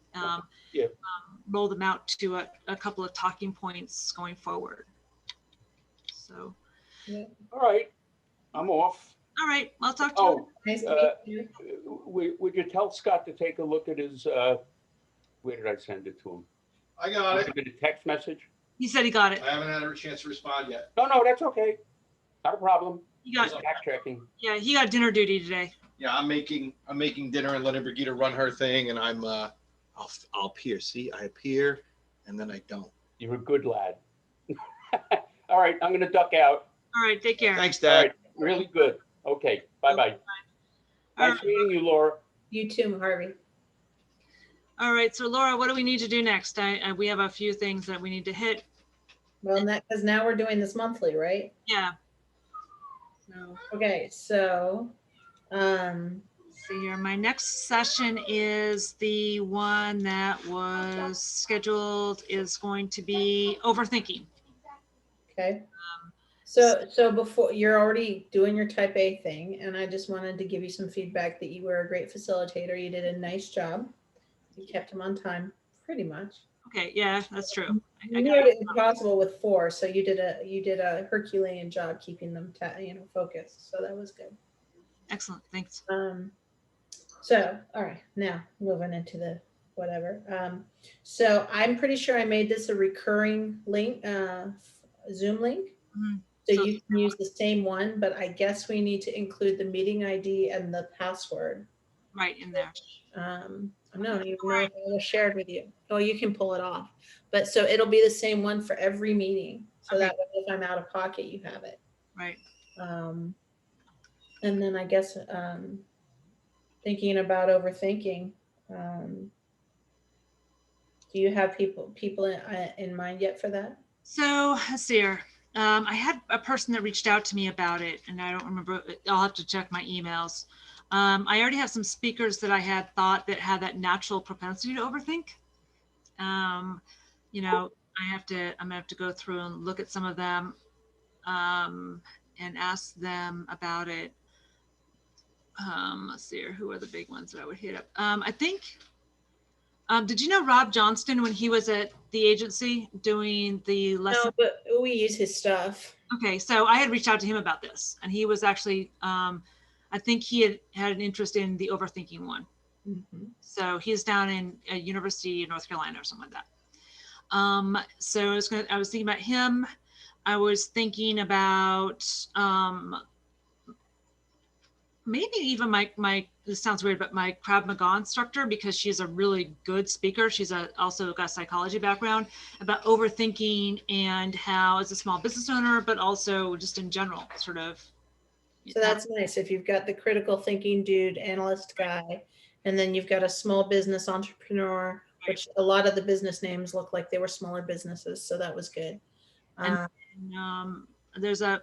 Speaker 1: roll them out to a couple of talking points going forward. So.
Speaker 2: Yeah.
Speaker 6: All right, I'm off.
Speaker 1: All right, I'll talk to you.
Speaker 2: Nice to meet you.
Speaker 6: Would you tell Scott to take a look at his, where did I send it to him?
Speaker 10: I got it.
Speaker 6: Was it a text message?
Speaker 1: He said he got it.
Speaker 10: I haven't had a chance to respond yet.
Speaker 6: No, that's okay. Not a problem.
Speaker 1: He got
Speaker 6: Just backtracking.
Speaker 1: Yeah, he got dinner duty today.
Speaker 10: Yeah, I'm making dinner and letting Brigitte run her thing, and I'll appear. See, I appear, and then I don't.
Speaker 6: You're a good lad. All right, I'm gonna duck out.
Speaker 1: All right, take care.
Speaker 10: Thanks,
Speaker 6: All
Speaker 10: Dad.
Speaker 6: right, really good. Okay, bye-bye.
Speaker 1: All
Speaker 6: Nice meeting you, Laura.
Speaker 2: You too, Harvey.
Speaker 1: All right, so Laura, what do we need to do next? We have a few things that we need to hit.
Speaker 2: Well, because now we're doing this monthly, right?
Speaker 1: Yeah. So,
Speaker 2: Okay, so
Speaker 1: see here, my next session is the one that was scheduled, is going to be overthinking.
Speaker 2: okay. So before, you're already doing your type A thing, and I just wanted to give you some feedback that you were a great facilitator. You did a nice job. You kept them on time, pretty much.
Speaker 1: Okay, yeah, that's true.
Speaker 2: You made it impossible with 4, so you did a Herculean job keeping them focused. So that was good.
Speaker 1: Excellent, thanks.
Speaker 2: So all right, now moving into the whatever. So I'm pretty sure I made this a recurring link, Zoom link.
Speaker 1: Mhm.
Speaker 2: So you can use the same one, but I guess we need to include the meeting ID and the password.
Speaker 1: right in there.
Speaker 2: I don't even know if I shared with you. Oh, you can pull it off. But so it'll be the same one for every meeting. So
Speaker 1: Okay.
Speaker 2: that way if I'm out of pocket, you have it.
Speaker 1: Right.
Speaker 2: And then I guess thinking about overthinking. Do you have people in mind yet for that?
Speaker 1: So let's see here. I had a person that reached out to me about it, and I don't remember. I'll have to check my emails. I already have some speakers that I had thought that had that natural propensity to overthink. You know, I'm gonna have to go through and look at some of them and ask them about it. Let's see here. Who are the big ones that I would hit up? I think. Did you know Rob Johnston when he was at the agency doing the lesson?
Speaker 2: No, but we use his stuff.
Speaker 1: Okay, so I had reached out to him about this, and he was actually, I think he had an interest in the overthinking one.
Speaker 2: Mm-hmm.
Speaker 1: So he's down in a university in North Carolina or something like that. So I was thinking about him. I was thinking about maybe even my this sounds weird, but my Krav Maga instructor, because she's a really good speaker. She's also got a psychology background, about overthinking and how as a small business owner, but also just in general, sort of.
Speaker 2: So that's nice. If you've got the critical thinking dude, analyst guy, and then you've got a small business entrepreneur, which a lot of the business names look like they were smaller businesses. So that was good.
Speaker 1: And there's a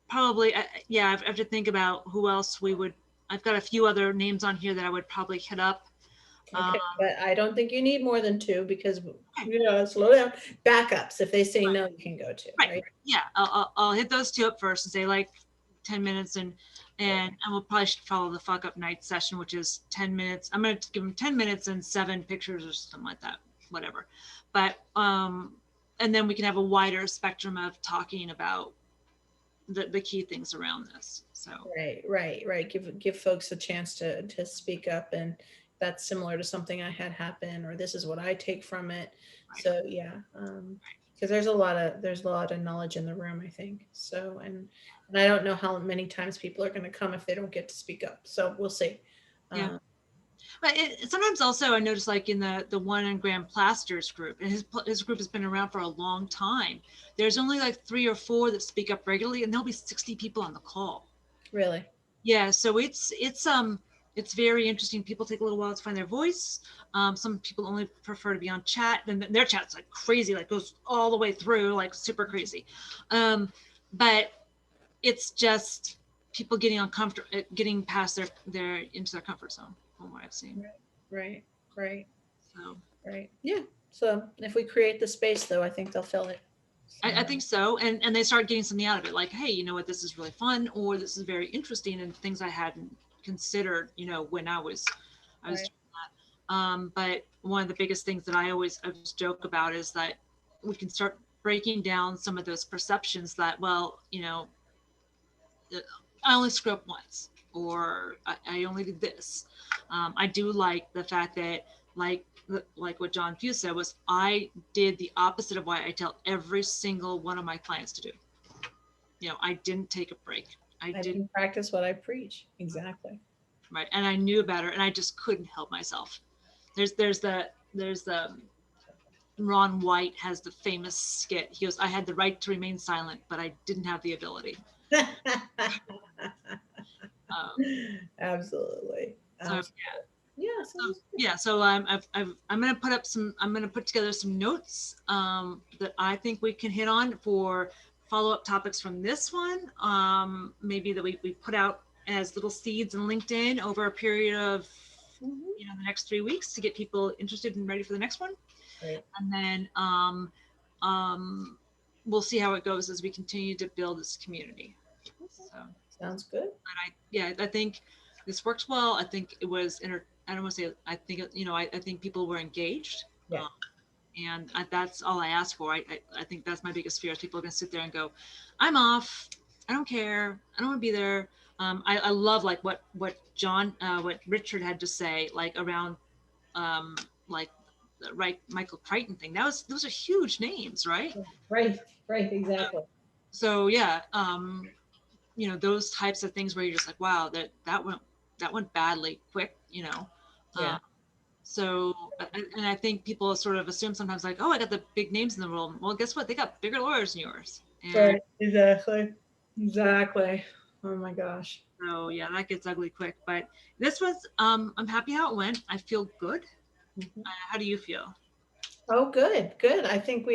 Speaker 1: probably, yeah, I have to think about who else we would. I've got a few other names on here that I would probably hit up.
Speaker 2: Okay, but I don't think you need more than two because, slow down. Backups, if they say no, you can go to. Right.
Speaker 1: Yeah, I'll hit those two up first and say like 10 minutes and we'll probably should follow the fuck up night session, which is 10 minutes. I'm going to give them 10 minutes and 7 pictures or something like that, whatever. But, and then we can have a wider spectrum of talking about the key things around this. So
Speaker 2: Right. Give folks a chance to speak up, and that's similar to something I had happen, or this is what I take from it. Right. So yeah, because there's a lot of knowledge in the room, I think. So and I don't know how many times people are going to come if they don't get to speak up. So we'll see.
Speaker 1: Yeah. But sometimes also I notice, like in the one in Graham Plaster's group, and his group has been around for a long time. There's only like 3 or 4 that speak up regularly, and there'll be 60 people on the call.
Speaker 2: Really?
Speaker 1: Yeah. So it's very interesting. People take a little while to find their voice. Some people only prefer to be on chat, and their chat's like crazy, like goes all the way through, like super crazy. But it's just people getting uncomfortable, getting past their into their comfort zone. From what I've seen.
Speaker 2: Right.
Speaker 1: So
Speaker 2: right. Yeah. So if we create the space, though, I think they'll fill it. So.
Speaker 1: I think so. And they start getting something out of it, like, hey, you know what, this is really fun, or this is very interesting, and things I hadn't considered, when I was doing that. But one of the biggest things that I always joke about is that we can start breaking down some of those perceptions that, well, I only screw up once, or I only did this. I do like the fact that, like what John Fuiz said, was I did the opposite of what I tell every single one of my clients to do. I didn't take a break. I didn't
Speaker 2: practice what I preach. Exactly.
Speaker 1: Right. And I knew better, and I just couldn't help myself. There's the Ron White has the famous skit. He goes, I had the right to remain silent, but I didn't have the ability.
Speaker 2: Absolutely.
Speaker 1: So, so I'm going to put together some notes that I think we can hit on for follow-up topics from this one. Maybe that we put out as little seeds in LinkedIn over a period of the next 3 weeks to get people interested and ready for the next one.
Speaker 2: Right.
Speaker 1: And then we'll see how it goes as we continue to build this community. So
Speaker 2: sounds good.
Speaker 1: And I think this works well. I think it was I don't want to say, I think, I think people were engaged.
Speaker 2: Yeah.
Speaker 1: And that's all I ask for. I think that's my biggest fear, is people are going to sit there and go, I'm off. I don't care. I don't want to be there. I love like what Richard had to say, like around like the Michael Crichton thing. Those are huge names, right?
Speaker 2: Right, exactly.
Speaker 1: So yeah, those types of things where you're just like, wow, that went that went badly quick, you know.
Speaker 2: Yeah.
Speaker 1: So, and I think people sort of assume sometimes like, oh, I got the big names in the world. Well, guess what? They got bigger lawyers than yours. And
Speaker 2: Right. Exactly. Exactly. Oh my gosh.
Speaker 1: so yeah, that gets ugly quick. But this was, I'm happy how it went. I feel good. How do you feel?
Speaker 2: Oh, good, good. I think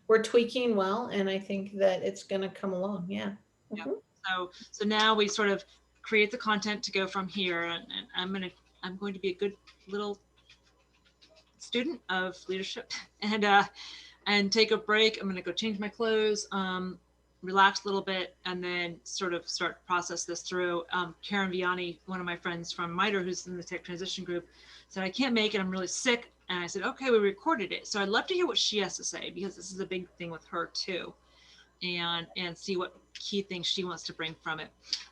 Speaker 2: we're tweaking well, and I think that it's gonna come along. Yeah.
Speaker 1: Yeah. So now we sort of create the content to go from here, and I'm going to be a good little student of leadership, and take a break. I'm going to go change my clothes, relax a little bit, and then sort of start to process this through. Karen Vianney, one of my friends from MITRE, who's in the tech transition group, said, I can't make it. I'm really sick. And I said, okay, we recorded it. So I'd love to hear what she has to say, because this is a big thing with her too, and see what key things she wants to bring from it.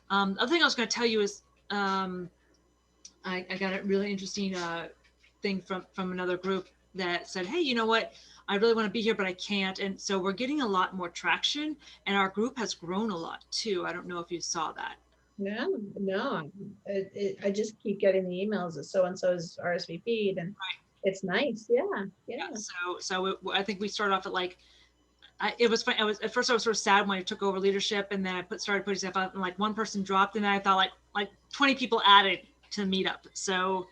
Speaker 1: The other thing I was going to tell you is I got a really interesting thing from another group that said, hey, you know what? I really want to be here, but I can't. And so we're getting a lot more traction, and our group has grown a lot too. I don't know if you saw that.
Speaker 2: No. I just keep getting the emails that so-and-so's RSVP'd, and it's nice. Yeah.
Speaker 1: So I think we started off at like, it was fun. At first I was sort of sad when I took over leadership, and then I started putting stuff out, and like one person dropped, and then I thought like 20 people added to the meetup. So,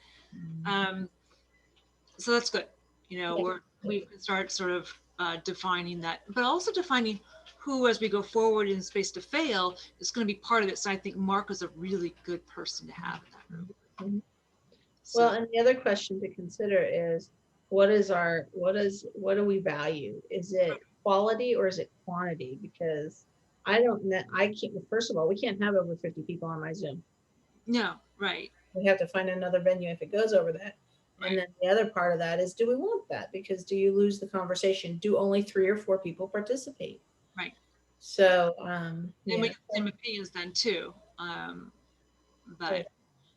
Speaker 1: so that's good. You know, we can start sort of defining that, but also defining who, as we go forward in Space to Fail, is going to be part of it. So I think Mark is a really good person to have in that room.
Speaker 2: Well, and the other question to consider is, what do we value? Is it quality or is it quantity? Because I can't, first of all, we can't have over 50 people on my Zoom.
Speaker 1: No, right.
Speaker 2: We have to find another venue if it goes over that. And then the other part of that is, do we want that? Because do you lose the conversation? Do only 3 or 4 people participate?
Speaker 1: Right.
Speaker 2: So,
Speaker 1: and we get the same opinions then too. But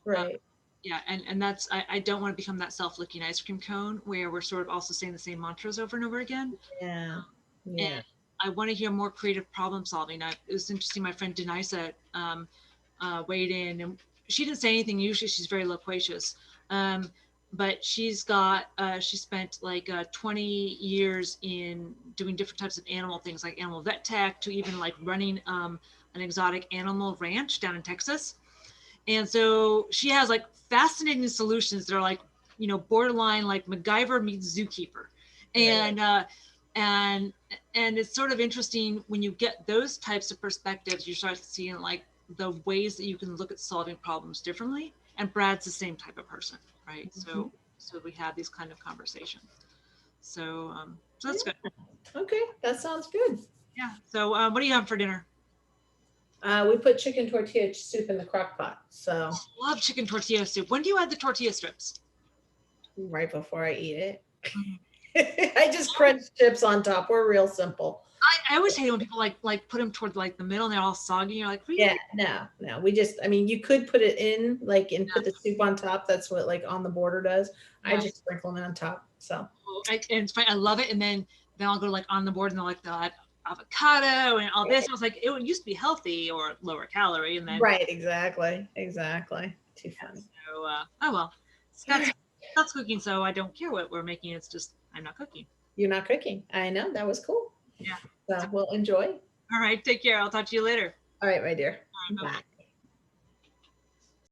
Speaker 2: right.
Speaker 1: Yeah, and that's, I don't want to become that self-licking ice cream cone where we're sort of also saying the same mantras over and over again.
Speaker 2: Yeah.
Speaker 1: And I want to hear more creative problem solving. It was interesting. My friend Denisa weighed in, and she didn't say anything. Usually she's very loquacious. But she spent like 20 years in doing different types of animal things, like animal vet tech, to even like running an exotic animal ranch down in Texas. And so she has like fascinating solutions that are like, you know, borderline like MacGyver meets zookeeper. And it's sort of interesting when you get those types of perspectives, you start seeing like the ways that you can look at solving problems differently. And Brad's the same type of person, right? So we have these kind of conversations. So that's good.
Speaker 2: Okay, that sounds good.
Speaker 1: Yeah. So what do you have for dinner?
Speaker 2: We put chicken tortilla soup in the crock pot. So
Speaker 1: I love chicken tortilla soup. When do you add the tortilla strips?
Speaker 2: Right before I eat it. I just crunch chips on top. We're real simple.
Speaker 1: I always hate when people like put them toward like the middle and they're all soggy. You're like, really?
Speaker 2: Yeah, no. We just, I mean, you could put it in like and put the soup on top. That's what like On the Border does. I just sprinkle them on top. So
Speaker 1: and it's fine. I love it. And then I'll go like On the Board and they'll like the avocado and all this. I was like, it used to be healthy or lower calorie, and then
Speaker 2: exactly. Too funny.
Speaker 1: So oh well, Scott's cooking, so I don't care what we're making. It's just I'm not cooking.
Speaker 2: You're not cooking. I know, that was cool.
Speaker 1: Yeah.
Speaker 2: So we'll enjoy.
Speaker 1: All right, take care. I'll talk to you later.
Speaker 2: All right, my dear.
Speaker 1: All right, bye.